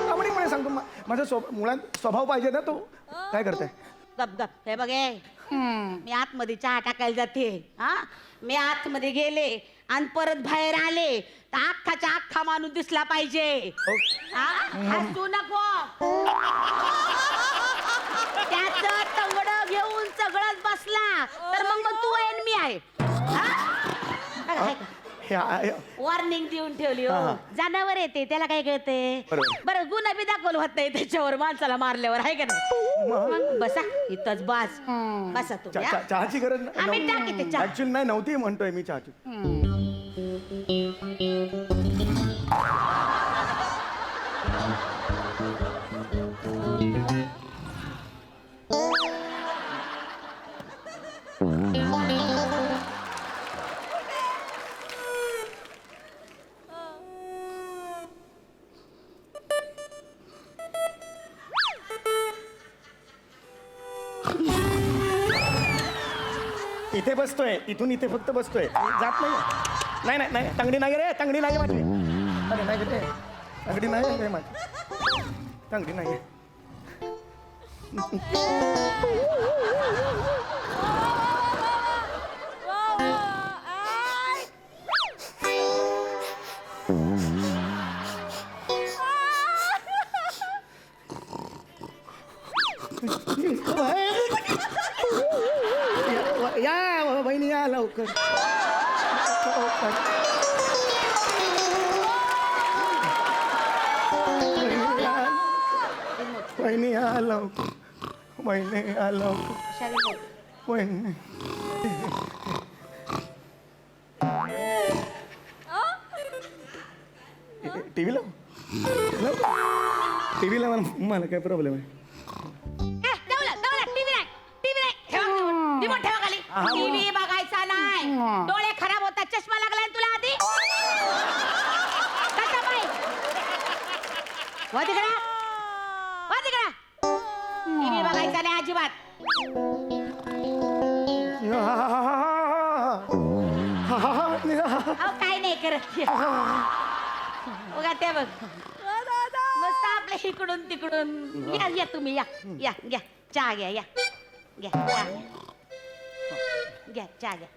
प्रामाणिकपणे सांगतो माझा मुळात स्वभाव पाहिजे ना. तो काय करताय? गप गप. हे बघ हे. मी आतमध्ये चहा टाकायला जाते. हा मी आतमध्ये गेले आणि परत बाहेर आले तर अख्खाच्या अख्खा माणूस दिसला पाहिजे. हा? हसू नको. त्याचं तंगड घेऊन सगळंच बसला तर मग तू आहे आणि मी आहे. वॉर्निंग देऊन ठेवली हो. जनावर येते त्याला काय कळते. बरोबर. बरं गुन्हा बी दाखवलं होत नाही त्याच्यावर माणसाला मारल्यावर आहे का नाही. मग बसा इथंच बस. बसा तुम्ही हा? चहाची गरज आम्ही टाकीते चहा. ऍक्च्युअली नाही नव्हती म्हणतोय मी चहाची. इथे बसतोय, इथून इथे फक्त बसतोय, जात नाही. नाही तंगडी नाही रे, तंगडी नाही माझी. अरे नाही रे, तंगडी नाही रे माझी, तंगडी नाही. या बहिणी या लवकर. बहिणी या लवकर. बहिणी या लवकर. बहिणी टीव्ही लाव. टीव्ही लावा, मला काय प्रॉब्लेम आहे. रिमोट ठेवा खाली. टीव्ही बघायचा नाही. डोळे खराब होतात. चष्मा लागलाय तुला आधी. कसा बाई? वा तिकडं. वा तिकडं. टीव्ही बघायचा नाही अजिबात. अहो काय नाही करत. बघा ते बघ मस्त आपल्या इकडून तिकडून. या तुम्ही या चहा घ्या. या घ्या चहा घ्या. चहा घ्या.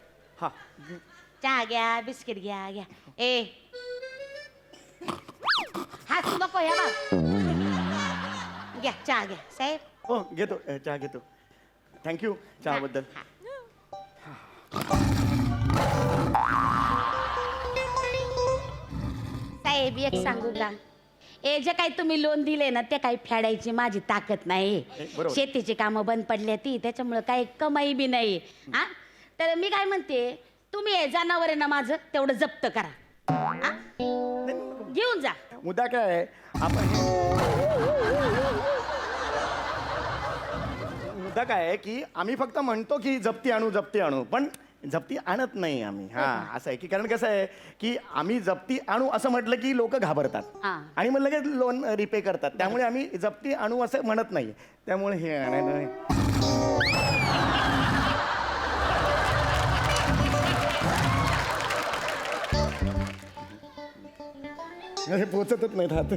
चहा घ्या. बिस्किट घ्या. ए हसू नको. या बघ घ्या चहा घ्या साहेब. हो घेतो चहा घेतो. थँक्यू चहाबद्दल. साहेब एक सांगू का. जे काही तुम्ही लोन दिले ना ते काही फेडायची माझी ताकद नाही. बरोबर. शेतीची कामं बंद पडल्या ती त्याच्यामुळे काही कमाई बी नाही. हा तर मी काय म्हणते तुम्ही हे जनावर आहे ना माझं तेवढं जप्त करा. हा? घेऊन जा. मुद्दा काय आहे आपण मुद्दा काय आहे की आम्ही फक्त म्हणतो की जप्ती आणू पण जप्ती आणत नाही आम्ही. हा असं आहे की कारण कसं आहे की आम्ही जप्ती आणू असं म्हटलं की लोक घाबरतात हा. आणि मग लगेच लोन रिपे करतात. त्यामुळे आम्ही जप्ती आणू असं म्हणत नाही. त्यामुळे हे हे पोचतच नाहीत हात.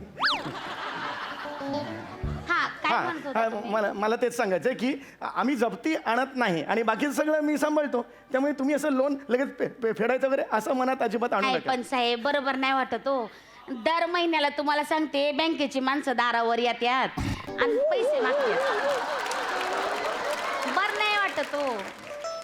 हा काय हा म्हणतो हा, मला तेच सांगायचं आहे की आम्ही जप्ती आणत नाही आणि बाकीचं सगळं मी सांभाळतो. त्यामुळे तुम्ही असं लोन लगेच फेडायचं वगैरे असं मनात अजिबात आणू काय नका. पण साहेब बरोबर नाही वाटत हो. दर महिन्याला तुम्हाला सांगते बँकेची माणसं दारावर येतात आणि पैसे मागतात. बर नाही वाटत हो.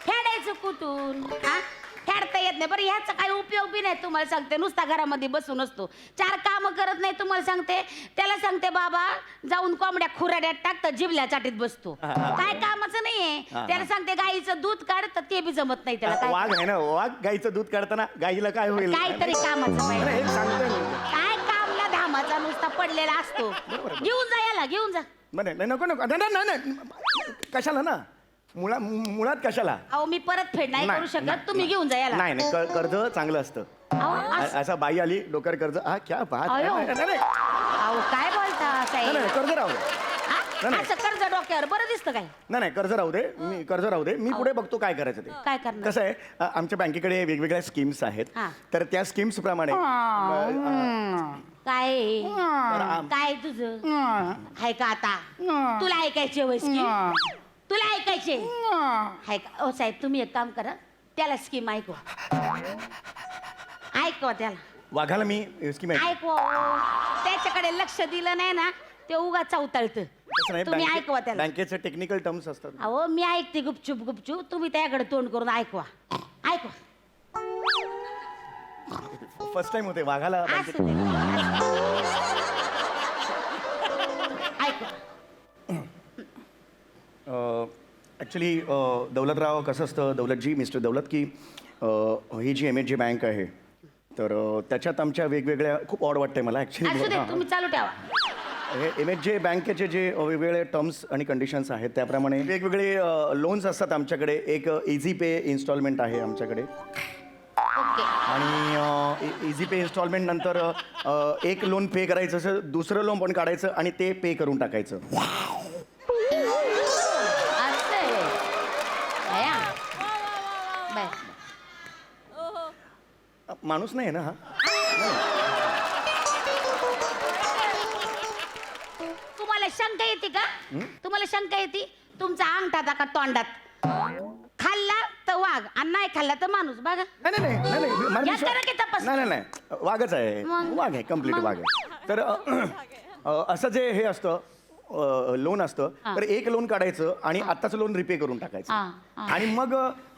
फेडायचं कुठून हा फेडता येत नाही. बरं ह्याचा काही उपयोग बी नाही तुम्हाला सांगते. नुसता घरामध्ये बसून असतो, 4 कामं करत नाही तुम्हाला सांगते. त्याला सांगते बाबा जाऊन कोंबड्या खुराड्यात टाकतं जिबल्या चाटीत बसतो. काय कामाचं नाहीये. त्याला सांगते गाईचं दूध काढतं ते बी जमत नाही त्याला. काय वाघ आहे ना, वाघ गाईचं दूध काढताना गाईला काय होईल? काहीतरी कामाचं अरे, पाहिजे. हे सांगतोय मी. काय कामला धामाचा नुसता पडलेला असतो. घेऊन जा याला घेऊन जा. नाही नाही, नको नको नाही कशाला ना मुळात कशाला? अहो मी परत फेड नाही करू शकत. तुम्ही घेऊन जा याला. नाही नाही कर्ज चांगलं असतं. अहो, असं- असा बाई आली डोक्यावर कर्ज. हा क्या बात आहे. अयो. नाही, नाही, अहो काय बोलता नाही, साहेब नाही, कर्ज राहू दे. हा? नाही. असं कर्ज डोक्यावर बरं दिसतं काय? नाही कर्ज राहू दे. कर्ज राहू दे. मी पुढे बघतो काय करायचं ते. काय करणार? कसं आहे आमच्या बँकेकडे वेगवेगळ्या स्कीम्स आहेत. हा. तर त्या स्कीम्स प्रमाणे काय तर काय तुझं हाय का आता? तुला ऐकायचे वय स्कीम? तुला ऐकायचे हाय का? ओ साहेब तुम्ही एक काम करा, त्याला स्कीम ऐकवा. ऐकवा त्याला. वाघाला मी स्कीम आहे. ऐकवा. त्याच्याकडे लक्ष दिलं नाही ना ते उगा चौताळत. तसं नाही, तुम्ही ऐकवा त्याला. बँकेचे टेक्निकल टर्म्स असतात. अहो मी ऐकते गुपचूप गुपचूप. तुम्ही त्याकडे तोंड करून ऐकवा. ऐकवा. फर्स्ट टाइम होते वाघाला बँकेत. असू दे. ऐकवा. ॲक्च्युली दौलतराव कसं असतं दौलतजी मिस्टर दौलत की ही जी MHJ बँक आहे तर त्याच्यात आमच्या वेगवेगळ्या खूप ऑड वाटतंय मला असू दे ॲक्च्युली. तुम्ही चालू ठेवा. हे MHJ बँकेचे जे वेगवेगळे टर्म्स आणि कंडिशन्स आहेत त्याप्रमाणे वेगवेगळे लोन्स असतात आमच्याकडे. एक इझी पे इन्स्टॉलमेंट आहे आमच्याकडे ओके. आणि इझी पे इन्स्टॉलमेंट नंतर एक लोन पे करायचं असं दुसरं लोन पण काढायचं आणि ते पे करून टाकायचं. असं आहे. बया. बया. माणूस नाही आहे ना हा? तुम्हाला शंका येते का? तुम्हाला शंका येते? तुमचा अंगठात का तोंडात खाल्ला तर वाघ आणि नाही खाल्ला तर माणूस. बघा नाही नाही नाही नाही मला या विश्वास- जरा की तपास. नाही नाही नाही वाघच आहे. मग? वाघ आहे कम्प्लीट वाघ आहे. तर असं जे हे असतं लोन असतं हा. तर एक लोन काढायचं आणि आत्ताचं लोन रिपे करून टाकायचं. हा, हा. आणि मग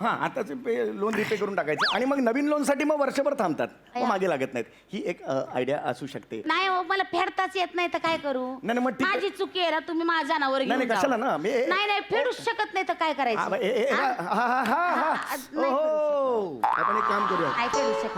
आत्ताचं लोन रिपे करून टाकायचं आणि मग नवीन लोनसाठी मग वर्षभर थांबतात. मग मागे लागत नाहीत. ही एक आयडिया असू शकते. नाही हो मला फेडताच येत नाही तर काय करू? नाही, मग ठीक आहे. माझी चुकी आहे ना. तुम्ही माझ्या जनावर नाही, घेऊन कशाला जावा. ना, नाही नाही फेडूच शकत नाही तर काय करायचं? नाही आपण एक काम करूया. नाही फेडू शकत.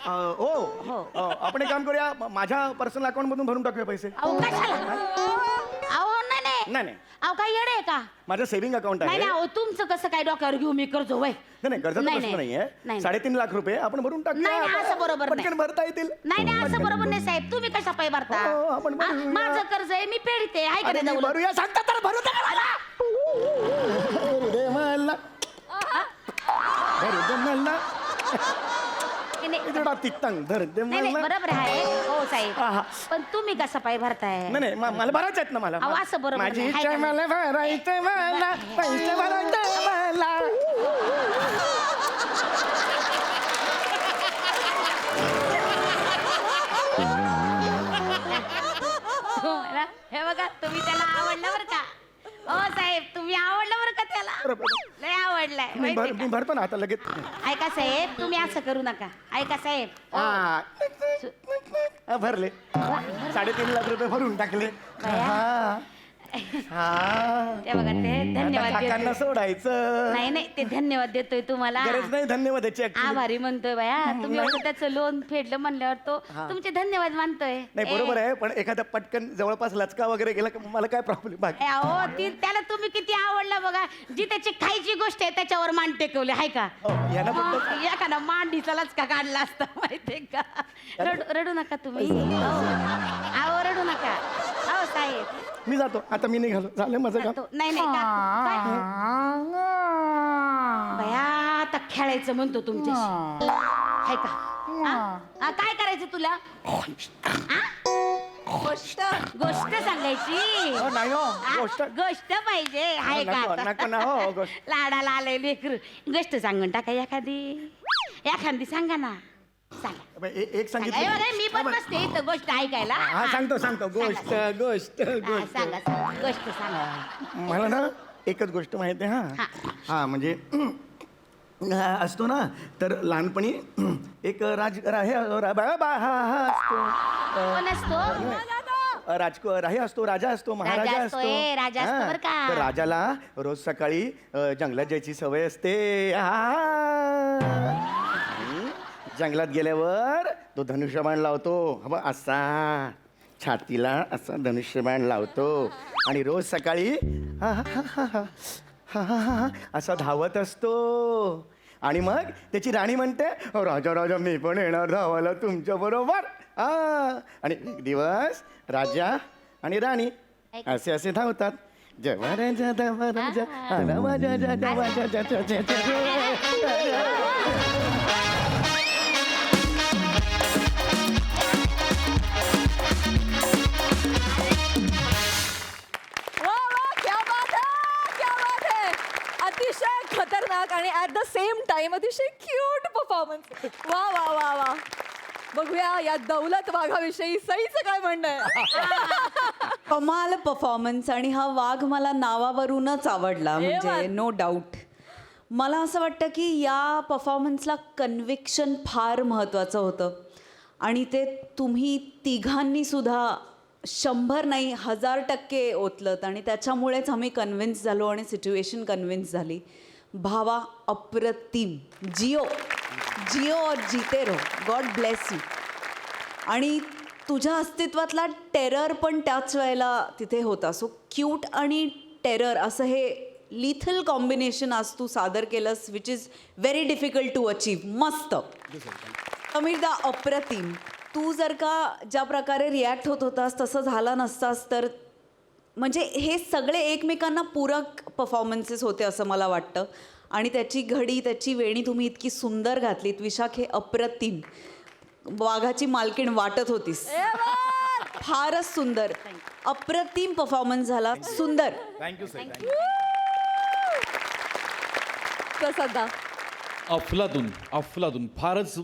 आपण एक काम करूया माझ्या पर्सनल अकाउंट मधून भरून टाकूया पैसे. अहो कशाला? अहो नाही नाही नाही नाही अहो काय येडे आहे का? माझं सेव्हिंग अकाउंट आहे. नाही नाही अहो तुमचं कसं काय डोक्यावर घेऊ मी कर्ज वय? नाही कर्जाचा नाही, प्रश्न नाही. नाहीये. नाही. 3.5 लाख रुपये आपण भरून टाकूया. नाही, नाही, असं बरोबर नाही. पटकन भरता येतील. नाही नाही असं बरोबर नाही साहेब. तुम्ही कशा पाय भरता? हो, आपण भरूया. माझं कर्ज आहे मी फेडते आहे का अरे, नाही मी दौलत? भरूया सांगता तर भरू दे मला. भरू दे मला. भरू दे मला. नाही, नाही इतडा तित्तंग धर दे नाही, नाही, मला. बरोबर आहे हो साहेब. हा. पण तुम्ही कसा पाय भरताय? नाही नाही मला भरायचं आहेत ना मला. अहो, असं बरोबर माझी नाही. इच्छा हाय का मला भरायचं मला पैसे भरायचे मला. तुम्हाला- हे बघा तुम्ही त्याला आवडलं बरं का? हो साहेब तुम्ही आवडलं बरं का त्याला? बरोबर. लय आवडलाय मी माहितीये मी का? भरतो ना आता लगेच. ऐका साहेब तुम्ही असं करू नका. ऐका साहेब हा. भरले 3.5 लाख रुपये भरून टाकले. बया. हा. हा ते बघा ते आता धन्यवाद काकांना देतोय. सोडायचं नाही नाही ते धन्यवाद देतोय तुम्हाला. गरज नाही धन्यवाद याची actually. आभारी म्हणतोय बाया तुम्ही एवढं त्याचं लोन फेडलं म्हणल्यावर तो तुमचे धन्यवाद मानतोय. नाही बरोबर आहे पण एखादा पटकन जवळपास लचका वगैरे गेला की मला काय प्रॉब्लेम बाकी अहो ती त्याला तुम्ही किती आवडला बघा. जी त्याची खायची गोष्ट आहे त्याच्यावर मान टेकवले हाय का. हो, याला फक्त एखादा मांडीचा लचका काढला असता माहितीये का. रडू नका तुम्ही. अहो रडू नका. अहो साहेब मी जातो आता मी निघालो झालं माझं काम नाही नाही बया आता खेळायचं म्हणतो तुमच्याशी हाय का. हा? काय करायचं तुला. गोष्ट गोष्ट सांगायची. हो, नाही हो हा? गोष्ट गोष्ट पाहिजे हाय का नको, आता? नको ना, हो, गोष्ट. लाडाला आलंय लेकरू. गोष्ट सांगून टाका एखादी सांगा ना. सांगा एक सांगा. सांगितलं बघा, मी पण बसते इथं गोष्ट ऐकायला. हा सांगतो गोष्ट गोष्ट हा, गोष्ट सांगा गोष्ट सांगा. मला ना एकच गोष्ट माहिती आहे हा हा म्हणजे हा, असतो ना तर लहानपणी एक हे कोण असतो. हे असतो राजा असतो महाराजा राजा असतो असतो, राजा असतो हा, बरं का. तर राजाला रोज सकाळी जंगलात जायची सवय असते जंगलात गेल्यावर तो धनुष्यबाण लावतो हवा असा छातीला असा धनुष्यबाण लावतो आणि रोज सकाळी असा धावत असतो आणि मग त्याची राणी म्हणते राजा राजा मी पण येणार धावायला तुमच्या बरोबर आणि एक दिवस राजा आणि राणी असे असे धावतात जेव्हा राजा धावा राजा आला माझ्या राजा माझ्या वा वा क्या बात है क्या बात है. अतिशय खतरनाक आणि ऍट द सेम टाइम अतिशय क्यूट परफॉर्मन्स. वा वा वा वा. बघूया या दौलत वाघाविषयी सईचं काय म्हणणं आहे. कमाल परफॉर्मन्स आणि हा वाघ मला नावावरूनच आवडला म्हणजे नो डाऊट. मला असं वाटतं की या परफॉर्मन्सला कन्व्हिक्शन फार महत्त्वाचं होतं आणि ते तुम्ही तिघांनी सुद्धा 100 नाही 1000% ओतलत आणि त्याच्यामुळेच आम्ही कन्व्हिन्स झालो आणि सिच्युएशन कन्व्हिन्स झाली. भावा अप्रतिम. जिओ जिओ और जीते रहो. God bless you. आणि तुझ्या अस्तित्वातला टेरर पण त्याच वेळेला तिथे होता. सो क्यूट आणि टेरर असं हे लिथल कॉम्बिनेशन आज तू सादर केलंस which is very difficult to achieve. मस्त. अमिरदा अप्रतिम. तू जर का ज्या प्रकारे रिॲक्ट होत होतास तसं झाला नसतास तर म्हणजे हे सगळे एकमेकांना पूरक परफॉर्मन्सेस होते असं मला वाटतं आणि त्याची घडी त्याची वेणी तुम्ही इतकी सुंदर घातलीत. विशाख हे अप्रतिम. वाघाची मालकीण वाटत होतीस. फारच सुंदर अप्रतिम परफॉर्मन्स झाला. सुंदर. Thank you sir. प्रसादा. अफलातून फारच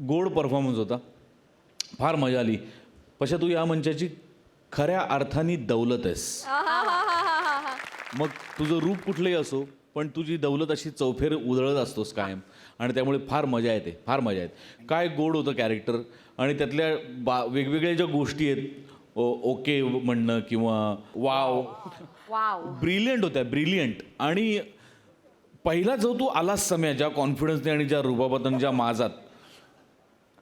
गोड परफॉर्मन्स होता. फार मजा आली. पशा तू या मंचाची खऱ्या अर्थाने दौलत आहेस. मग तुझं रूप कुठलंही असो पण तुझी दौलत अशी चौफेर उधळत असतोस कायम आणि त्यामुळे फार मजा येते. फार मजा येते. काय गोड होतं कॅरेक्टर आणि त्यातल्या वेगवेगळ्या ज्या गोष्टी आहेत ओके म्हणणं किंवा वाव ब्रिलियंट होत्या. ब्रिलियंट. आणि पहिला जो तू आलास सम्या ज्या कॉन्फिडन्सने आणि ज्या रुबाबातून ज्या माजात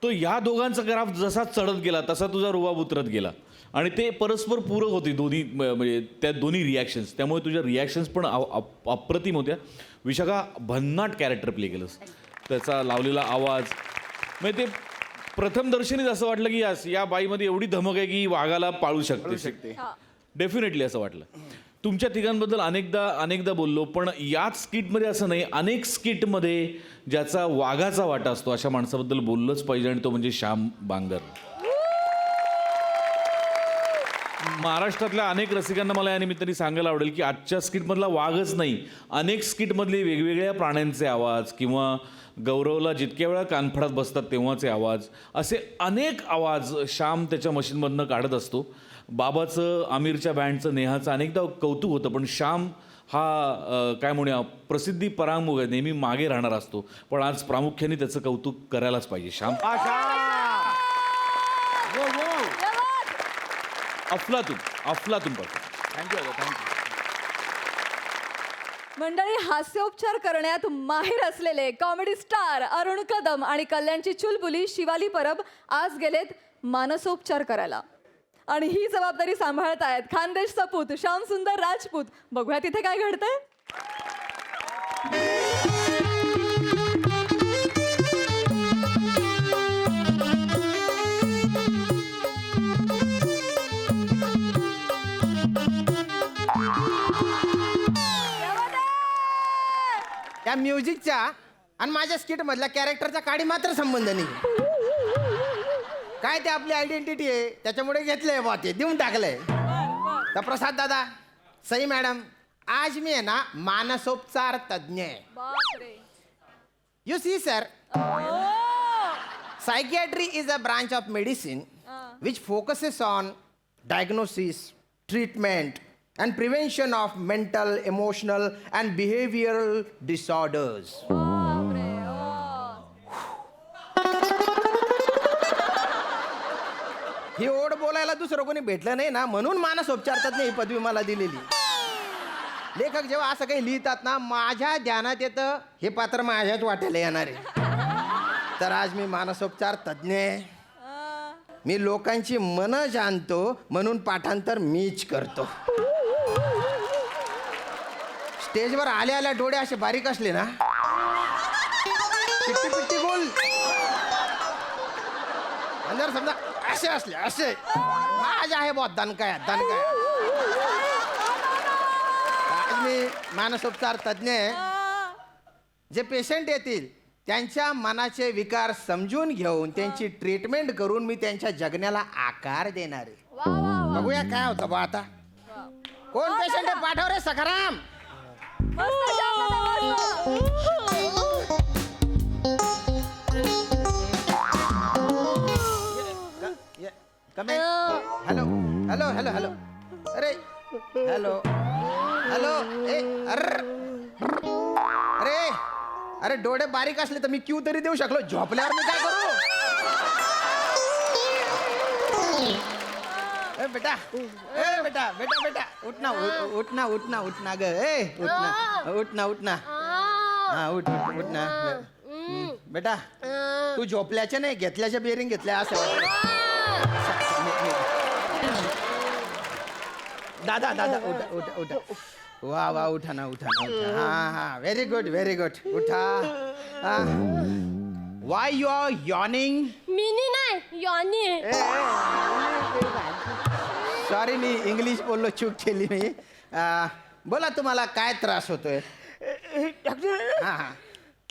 तो या दोघांचा ग्राफ जसा चढत गेला तसा तुझा रुबाब उतरत गेला आणि ते परस्पर पूरक होती दोन्ही म्हणजे त्या दोन्ही रिॲक्शन्स. त्यामुळे तुझ्या रिॲक्शन्स पण अप्रतिम होत्या. विशाखा भन्नाट कॅरेक्टर प्ले केलंस. त्याचा लावलेला आवाज म्हणजे ते प्रथम दर्शनीच असं वाटलं की या बाईमध्ये एवढी धमक आहे की वाघाला पाळू शकते. डेफिनेटली असं वाटलं. तुमच्या तिघांबद्दल अनेकदा बोललो पण याच स्किटमध्ये असं नाही. अनेक स्किटमध्ये ज्याचा वाघाचा वाटा असतो अशा माणसाबद्दल बोललंच पाहिजे आणि तो म्हणजे श्याम बांगर. महाराष्ट्रातल्या अनेक रसिकांना मला या निमित्ताने सांगायला आवडेल की आजच्या स्किटमधला वाघच नाही अनेक स्किटमधले वेगवेगळ्या प्राण्यांचे आवाज किंवा गौरवला जितक्या वेळा कानफडात बसतात तेव्हाचे आवाज असे अनेक आवाज श्याम त्याच्या मशीनमधनं काढत असतो. बाबाचं आमिरच्या बँडचं नेहाचं अनेकदा कौतुक होतं पण श्याम हा काय म्हणूया प्रसिद्धी परांगमुख आहे. नेहमी मागे राहणार असतो पण आज प्रामुख्याने त्याचं कौतुक करायलाच पाहिजे. श्याम अफलातून. Thank you thank you. मंडळी, हास्योपचार करण्यात माहिर असलेले कॉमेडी स्टार अरुण कदम आणि कल्याणची चुलबुली शिवाली परब आज गेलेत मानसोपचार करायला. आणि ही जबाबदारी सांभाळत आहेत खानदेश सपूत श्याम सुंदर राजपूत. बघूया तिथे काय घडतंय. या म्युझिकच्या आणि माझ्या स्किट मधल्या कॅरेक्टरचा काडी मात्र संबंध नाही. काय ते आपली आयडेंटिटी आहे त्याच्यामुळे घेतलंय बा, ते देऊन टाकलंय. तर प्रसाद दादा, सई मॅडम, आज मी आहे ना मानसोपचार तज्ञ आहे. बापरे. You see sir, psychiatry is a branch of medicine which focuses on diagnosis, treatment, and prevention of mental, emotional, and behavioral disorders. ही ओढ बोलायला दुसरं कोणी भेटलं नाही ना, म्हणून मानसोपचार तज्ञ ही पदवी मला दिलेली. लेखक जेव्हा असं काही लिहितात ना, माझ्या ध्यानात येतं हे पात्र माझ्याच वाट्याला येणार आहे. तर आज मी मानसोपचार तज्ञ आहे. मी लोकांची मनं जाणतो म्हणून पाठांतर मीच करतो. स्टेजवर आल्या आल्या डोळे असे बारीक असले ना, पिट्टी पिट्टी बोल, आणि जर समजा असे असले असे, माझ्या आहे बॉ दणकाय दणकाय. आज मी मानसोपचार तज्ञ आहे. जे पेशंट येतील त्यांच्या मनाचे विकार समजून घेऊन त्यांची ट्रीटमेंट करून मी त्यांच्या जगण्याला आकार देणार आहे. बघूया काय होतं बा आता. कोण पेशंट आहे पाठव रे सखाराम. हॅलो हॅलो हॅलो हॅलो, अरे हॅलो हॅलो, ए अरे अरे डोळे बारीक असले तर मी क्यू तरी देऊ शकलो, झोपल्यावर मी काय करू. ए बेटा, ए बेटा बेटा बेटा, उठना उठना उठना उठना ग, ए उठना उठना उठना, हा उठ उठ उठना बेटा. तू झोपल्याच्या नाही घेतल्याच्या बिअरिंग घेतल्या असं वाटतं. दादा दादा उठा उठा उठा, वा वा, उठा ना उठा ना उठा. हा हा, व्हेरी गुड व्हेरी गुड, उठा. Why you are yawning. मिनी नाही यॉनी. सॉरी, मी इंग्लिश बोललो, चूक केली मी. बोला तुम्हाला काय त्रास होतोय. डॉक्टर, हा हा,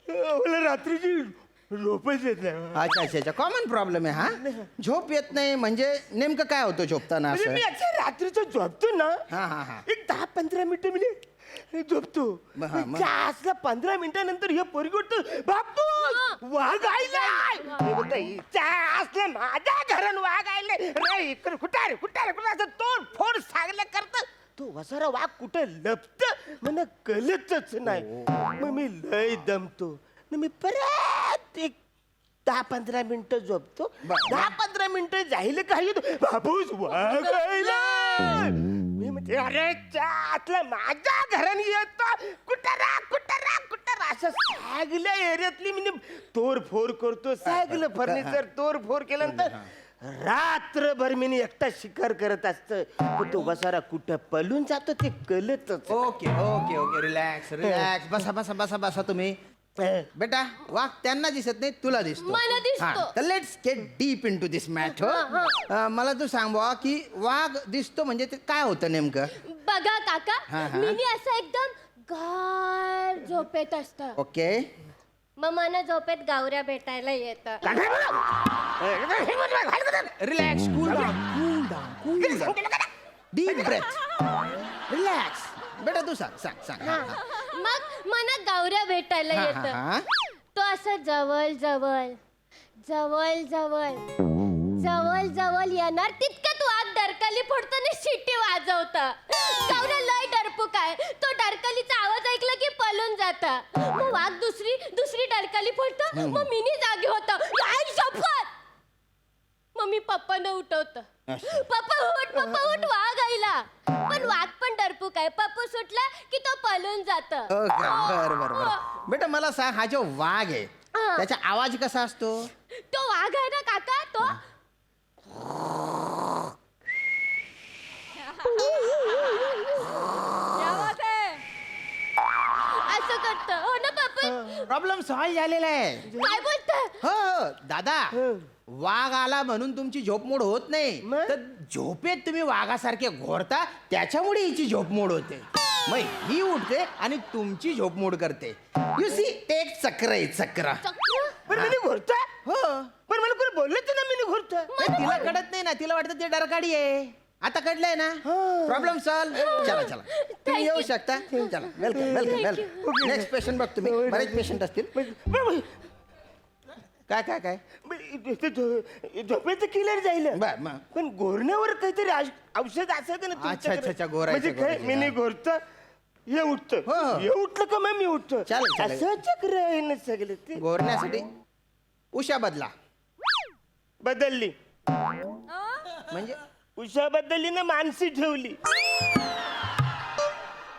मला रात्रीची झोपच येत नाही. अच्छा अच्छा अच्छा, कॉमन प्रॉब्लेम आहे हा. झोप येत नाही म्हणजे नेमकं काय होतं झोपताना म्हणजे असं. मी असं रात्रीचं झोपतो ना, हा हा हा, एक 10-15 मिनिटं मी झोपतो. हा, मग? असल्या 15 मिनिटानंतर हे पोरगी उठतो, बापू वाघ आयलाय. असल्या माझ्या घरान वाघ आयलाय रे, इकडे कुठे रे कुठे रे कुठे, असं तोड फोड सांगल्या करत. तो वसारा वाघ कुठे लपत मला कळतच नाही. मग मी लय दमतो. मी परत एक 10-15 मिनिटं झोपतो. 10-15 मिनिटं जाईल काही बाबूस वाघ आयलाय. मी म्हणजे अरे आतला माझ्या घराने येतो, कुठं रा कुठं रा कुठं रा, असं सगळ्या एरियातली मी तोडफोड करतो. सगळं फर्निचर तोडफोड केल्यानंतर रात्रभर मी एकटा शिकार करत असत. तो वसारा कुठं पळून जातो ते कळतच. Okay okay okay, relax relax, बसा बसा बसा बसा तुम्ही. बेटा वाघ त्यांना दिसत नाही, तुला दिसतो. मला दिसतो. हा, तर let's get deep into this matter. मला तू सांग बुवा की वाघ दिसतो म्हणजे ते काय होतं नेमकं. बघा काका, हा, हा. मिनी असं एकदम गाढ झोपेत असत. ओके, मग मला झोपेत गावऱ्या भेटायला येतं. Relax, cool down cool down, deep breath, relax. बेटा तू सांग सांग सांग. हा, हा. मग मला गावऱ्या भेटायला हा, हा, येतं. हा. तो असं जवळ जवळ जवळ जवळ जवळ जवळ येणार तितकं तू आग डरकाली फोडतो आणि शिट्टी वाजवतं. गावऱ्या लय डरपूक आहे. तो डरकालीचा आवाज ऐकला की पळून जाता. मग वाघ दुसरी डरकाली फोडतो. मग मिनी जागी होतं. आई शपथ. मग मी पप्पानं उठवतं. अच्छा. पप्पा उठ वाघ आईला. पण वाघ जात ओके बर बर बर बेटा मला सांग हा जो वाघ आहे त्याचा आवाज कसा असतो तो वाघ आहे ना काका तो क्या बात है? असं करत हो ना पप्पा प्रॉब्लेम सॉल्व्ह झालेला आहे काय बोलताय हो दादा वाघ आला म्हणून तुमची झोपमोड होत नाही तर झोपेत तुम्ही वाघासारखे घोरता त्याच्यामुळे हिची झोपमोड होते मग ही उठते आणि तुमची झोपमोड करते यू सी ते एक चक्र आहे चक्र पण मी घोरतोय हो पण मला कोणी बोललंच ना मी घोरतोय पण तिला कळत नाही ना तिला वाटतं ते डरकाडी आहे आता कळलंय ना प्रॉब्लेम सॉल्व चला चला तुम्ही येऊ शकता चला welcome welcome welcome next patient बघ तुम्ही बरेच पेशंट असतील काय काय काय झोपेचं क्लिअर जाईल बर मग पण घोरण्यावर काहीतरी औषध असायचं ना अच्छा, तुमच्याकडे? अच्छा, घोरायचं, म्हणजे काय घोरायचं, मी नाही हा. घोरत हे उठतं हो, हो. हे उठलं का मग मी उठतो चालेल, चालेल. असं चक्र आहे ना सगळं ते गोरण्यासाठी उषा बदला बदलली म्हणजे उषा बदलली ना मानसी ठेवली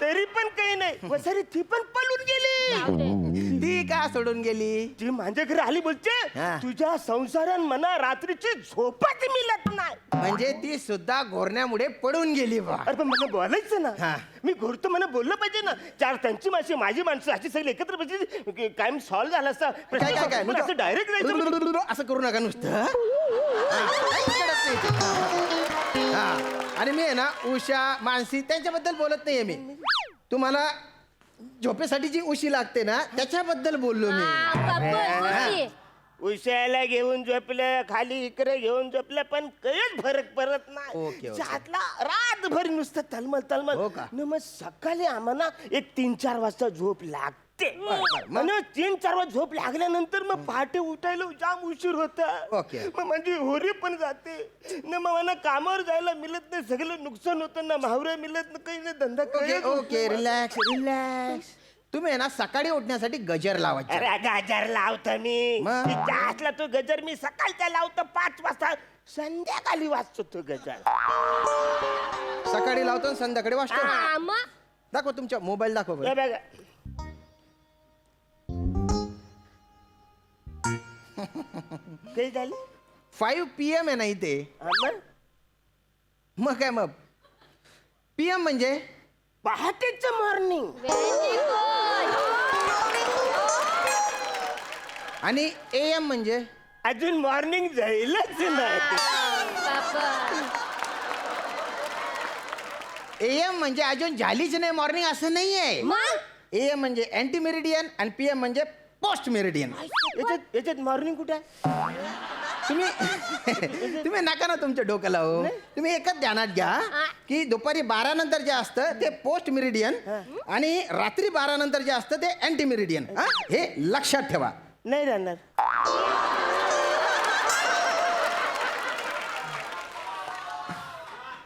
तरी पण काही नाही वसारी ती पण पळून गेली ती का सोडून गेली ती माझ्या घरी आली बोलते हा. तुझ्या संसारान मना रात्रीची झोपच मिळत नाही म्हणजे ती सुद्धा गोरण्यामुळे पडून गेली बा अरे पण मला बोलायचं हा. ना मी घोरतो मला बोललं पाहिजे ना चार त्यांची माणसं माझी माणसं अशी सगळी एकत्र बसली कायम सॉल्व्ह झाला असता काय काय काय पण असं डायरेक्ट जायचं म्हणजे- असं करू नका नुसतं हा, काहीच कळत नाही ते. हा, आणि मी आहे ना उषा मानसी त्यांच्याबद्दल बोलत नाहीये मी तुम्हाला झोपेसाठी जी उशी लागते ना त्याच्याबद्दल बोललो मी पप्पा उशाला घेऊन झोपलं खाली इकडे घेऊन झोपलं पण काहीच फरक पडत ओके, नाही ओके. जातला रातभर नुसतं तलमल तलमल हो का? न मग सकाळी आम्हाला एक 3-4 वाजता झोप लागते बरं, मग? म्हणून 3-4 वाजता झोप लागल्यानंतर मग पहाटे उठायला जाम उशीर होता ओके. मग माझी होरी पण जाते न मग मला कामावर जायला मिळत नाही सगळं नुकसान होतं ना महावऱ्या मिळत ना काही नाही धंदा ओके काहीच ओके होत नाही. रिलॅक्स रिलॅक्स तुम्ही आहे ना सकाळी उठण्यासाठी गजर लावायचे अरे गजर लावतो मी मग? त्यातला तो गजर मी सकाळचा लावतो 5 वाजता संध्याकाळी वाजतो तो गजर सकाळी लावतो आणि संध्याकाळी वाजतो आम्हा दाखवा तुमच्या मोबाईल दाखवा बरं. हे बघा काही झालं 5 PM आहे ना इथे आम्हा? मग काय मग PM म्हणजे पहाटेचं मॉर्निंग व्हेरी गुड आणि AM म्हणजे अजून मॉर्निंग जाईलच नाही बाबा AM म्हणजे अजून झालीच नाही मॉर्निंग असं नाही आहे मग AM म्हणजे अँटी मेरिडियन आणि PM म्हणजे पोस्ट मेरिडियन याच्यात मॉर्निंग कुठे आहे? तुम्ही तुम्ही नका ना तुमच्या डोकं लावू तुम्ही एकच ध्यानात घ्या की दुपारी 12 नंतर जे असतं ते पोस्ट मेरिडियन आणि रात्री 12 नंतर जे असतं ते अँटी मेरिडियन हे लक्षात ठेवा नाही राहणार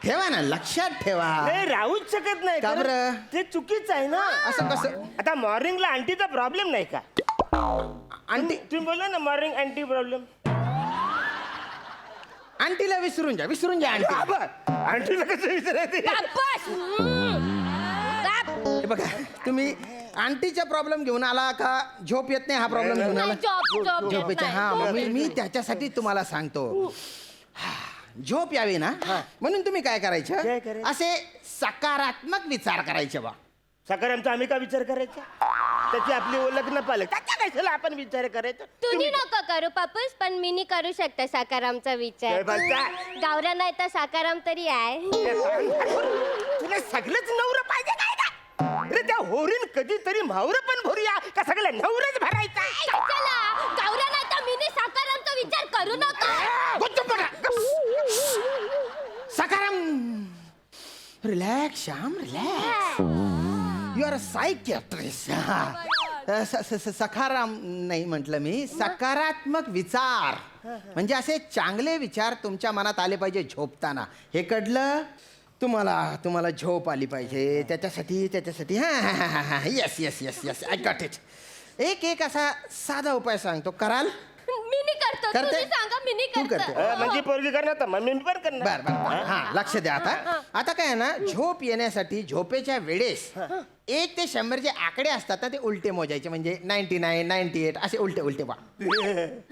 ठेवा ना लक्षात ठेवा नाही राहूच शकत नाही का बरं? ते चुकीचं आहे ना असं कसं आता मॉर्निंगला आंटीचा प्रॉब्लेम नाही का आंटी तुम्ही बोला ना मॉर्निंग अँटी प्रॉब्लेम आंटीला विसरून घ्या आंटी आंटीला कसं विचारायचं हे बघा तुम्ही आंटीचा प्रॉब्लेम घेऊन आला का झोप येत नाही हा प्रॉब्लेम घेऊन आला जॉब झोपेचा हा मग मी त्याच्यासाठी तुम्हाला सांगतो झोप यावी ना म्हणून तुम्ही काय काय करायचं करायचं? असे सकारात्मक विचार करायचे बा सकारांचा आम्ही का विचार करायचा त्याची आपली ओळख न पालक त्याच्या कशाला आपण विचार करायचा तुम्ही नको करू पापूस पण मी नी करू शकता साकारामचा विचार काय बोलता? गावरा नाही तर साकाराम तरी आहे तुला सगळंच नवरं पाहिजे काय का अरे त्या होरीन कधीतरी मावरं पण भरूया का सगळं नवरच भरायचा चला गावरा नाही तर मी नी साकारामचा विचार करू नका Sakharam relax Shyam relax you are psychiatrist Sakharam नाही म्हटलं मी सकारात्मक विचार म्हणजे असे चांगले विचार तुमच्या मनात आले पाहिजे झोपताना हे कळलं तुम्हाला झोप आली पाहिजे त्याच्यासाठी हा yes yes yes yes I got it एक असा साधा उपाय सांगतो कराल मी नी करतो करते? तुम्ही सांगा मी नी तू करतो करते. म्हणजे पोरगी करणार तर मग मी पण करणार बर हा लक्ष द्या आता काय आहे ना झोप येण्यासाठी झोपेच्या वेळेस 1 ते 100 जे आकडे असतात ना ते उलटे मोजायचे म्हणजे 99, 98 असे उलटे उलटे बा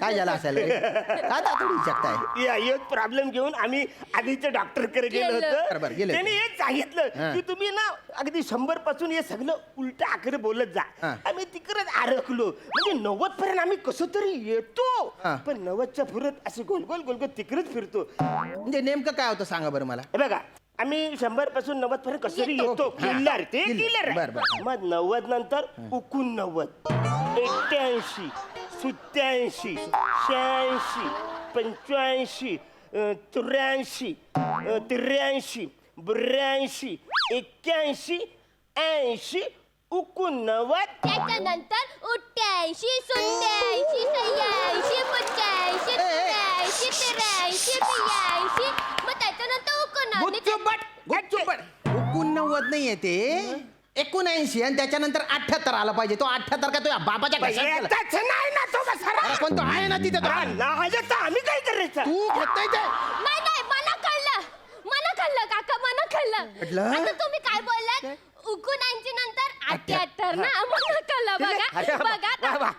काय झालं असेल रे? काय दातडी शकताय एक प्रॉब्लेम घेऊन आम्ही आधीच्या डॉक्टरकडे गेलो बरोबर, होतो गेले त्याने होते. एक सांगितलं की तुम्ही ना अगदी 100 पासून हे सगळं उलट आकडे बोलत जा हा. आम्ही तिकडेच अडकलो म्हणजे 90 पर्यंत आम्ही कसं तरी येतो हा. पण 90च्या पुरत असे गोल गोल गोल गोल तिकडेच फिरतो म्हणजे नेमकं काय होतं सांगा बरं मला हे बघा आम्ही 100 पासून 90 पर्यंत कसं तरी येतो हा. किल्लर ते किल्लर. किल्लर बरं, बरं. मग 90 नंतर 89 81 87 86 85 84 83 82 81 80 89 त्याच्यानंतर 88 87 86 85 83 84 मग त्याच्यानंतर गुपचुपट गुपचुपट 89 नाही येते 79 आणि त्याच्यानंतर 78 आला पाहिजे तो 78 का तो बाबाच्या घशात गेला? येतच नाही ना तो बसारा. अरे पण तो आहे ना तिथे तो. हा, नाही तर आम्ही काय करायचं तू घेतोय ते नाही नाही मला कळलं काका मला कळलं कळलं? आता तुम्ही काय बोललात 79 नंतर 78 ना मला कळलं अरे बघा वा, वा, वा.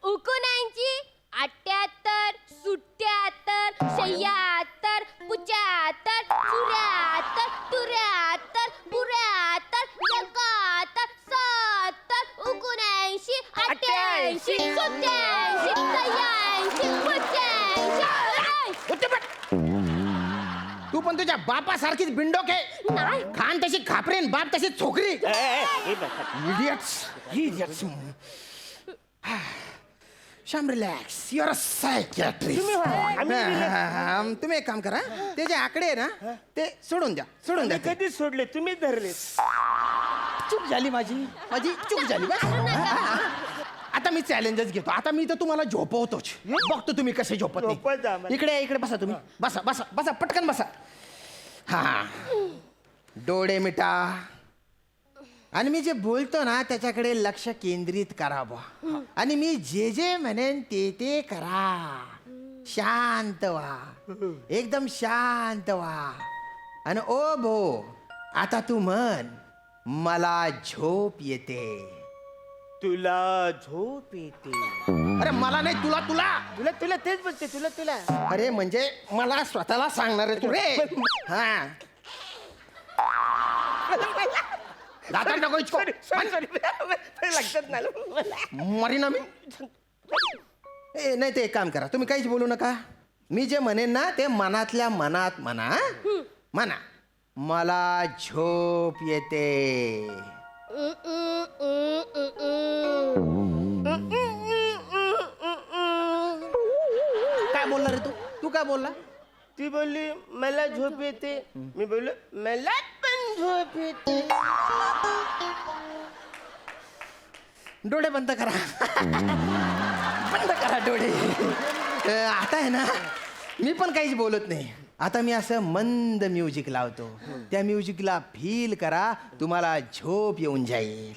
79 78 77 76 75 74 73 74 71 70 79 88 87 86 तू पण तुझ्या बापासारखीच बिंडोक आहे नाही. खान तशी खापरेन बाप तशी छोकरी हे बघा. Idiots Sham relax your psychiatrist तुम्ही एक काम करा ते जे आकडे आहे ना ते सोडून द्या सोडून द्या मी ते. कधीच सोडले तुम्ही धरले चूक झाली माझी चूक झाली बस आता मी चॅलेंजेस घेतो आता मी तर तुम्हाला झोपवतोच बघतो तुम्ही कसे झोपत झोपत जा नाही. मला. इकडे बसा तुम्ही बसा बसा बसा पटकन बसा हा डोळे मिटा आणि मी जे बोलतो ना त्याच्याकडे लक्ष केंद्रित करावं आणि मी जे जे म्हणेन ते करा शांत व्हा एकदम शांत व्हा आणि ओ भो आता तू म्हण मला झोप येते तुला झोप येते अरे मला नाही तुला तुला तुला तुला तेच बोलते तुला तुला अरे म्हणजे मला स्वतःला सांगणार आहे तू रे हा दादा नको इचको. लक्षात नाही मरी ना मी ए नाही ते एक काम करा तुम्ही काहीच बोलू नका मी जे म्हणेन ना ते मनातल्या मनात म्हणा हं? म्हणा मला झोप येते काय बोलला रे तू काय बोलला ती बोलली मला झोप येते मी बोललो मला पण झोप येते डोळे बंद करा बंद करा डोळे आता आहे ना मी पण काहीच बोलत नाही आता मी असं मंद म्युझिक लावतो त्या म्युझिकला फील करा तुम्हाला झोप येऊन जाईल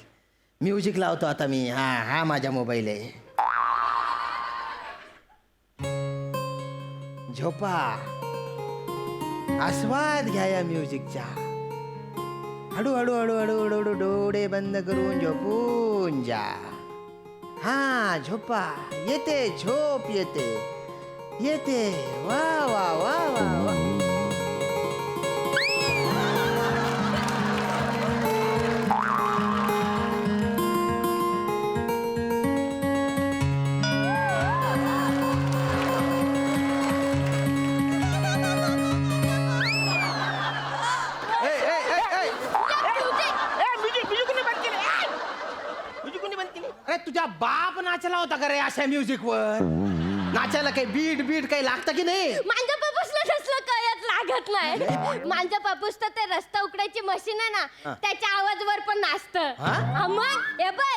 म्युझिक लावतो आता मी हा माझा मोबाईल आहे झोपा आस्वाद घ्या या म्युझिकचा हळू हळू हळू हळू हळू हळू डोळे बंद करून झोपून जा हा झोपा येते झोप येते येते वा वा वा वा वा अरे तुझ्या बाप नाचला होता का रे अशा म्युझिक वर नाचायला काही बीट काही लागतं की नाही माझ्या पापूसला तसलं कळत लागत नाही माझ्या पापूस तर ते रस्ता उकडायची मशीन आहे ना त्याच्या आवाजवर पण नाचतं हा? मग हे बघ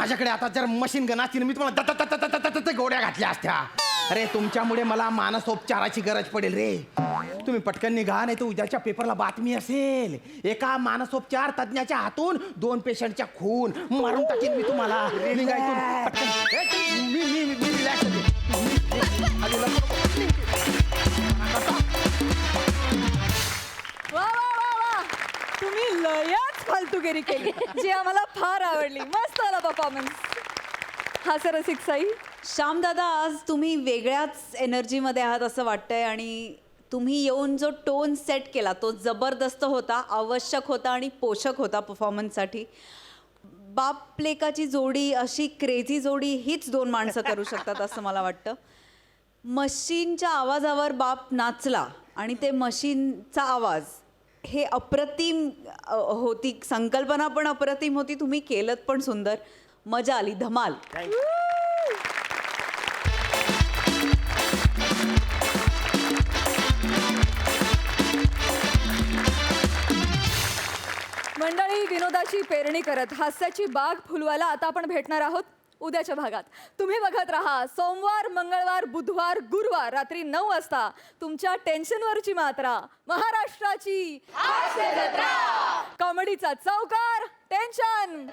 माझ्याकडे आता जर मशीन गन असती ना, मी तुम्हाला दत्त गोड्या घातल्या असत्या. अरे तुमच्यामुळे मला मानसोपचाराची गरज पडेल रे. तुम्ही पटकन निघा, नाही तर उद्याच्या पेपरला बातमी असेल, एका मानसोपचार तज्ञाच्या हातून 2 पेशंटच्या खून मारून टाकेन मी तुम्हाला. निघा इथून पटकन. मी रिलॅक्स वा वा वा वा, तुम्ही लयच फालतूगिरी केली जी आम्हाला फार आवडली. मस्त आला परफॉर्मन्स. हास्यरसिक साई, श्यामदादा, आज तुम्ही वेगळ्याच एनर्जीमध्ये आहात असं वाटतंय आणि तुम्ही येऊन जो टोन सेट केला तो जबरदस्त होता, आवश्यक होता आणि पोषक होता परफॉर्मन्ससाठी. बाप लेकाची जोडी, अशी क्रेझी जोडी हीच 2 माणसं करू शकतात असं मला वाटतं. मशीनच्या आवाजावर बाप नाचला आणि ते मशीनचा आवाज हे अप्रतिम होती. संकल्पना पण अप्रतिम होती, तुम्ही केलंत पण सुंदर. मजा आली, धमाल. मंडळी, विनोदाची पेरणी करत हास्याची बाग फुलवायला आता आपण भेटणार आहोत उद्याच्या भागात. तुम्ही बघत राहा सोमवार, मंगळवार, बुधवार, गुरुवार रात्री 9 वाजता तुमच्या टेन्शनवरची मात्रा, महाराष्ट्राची कॉमेडीचा चौकार, टेन्शन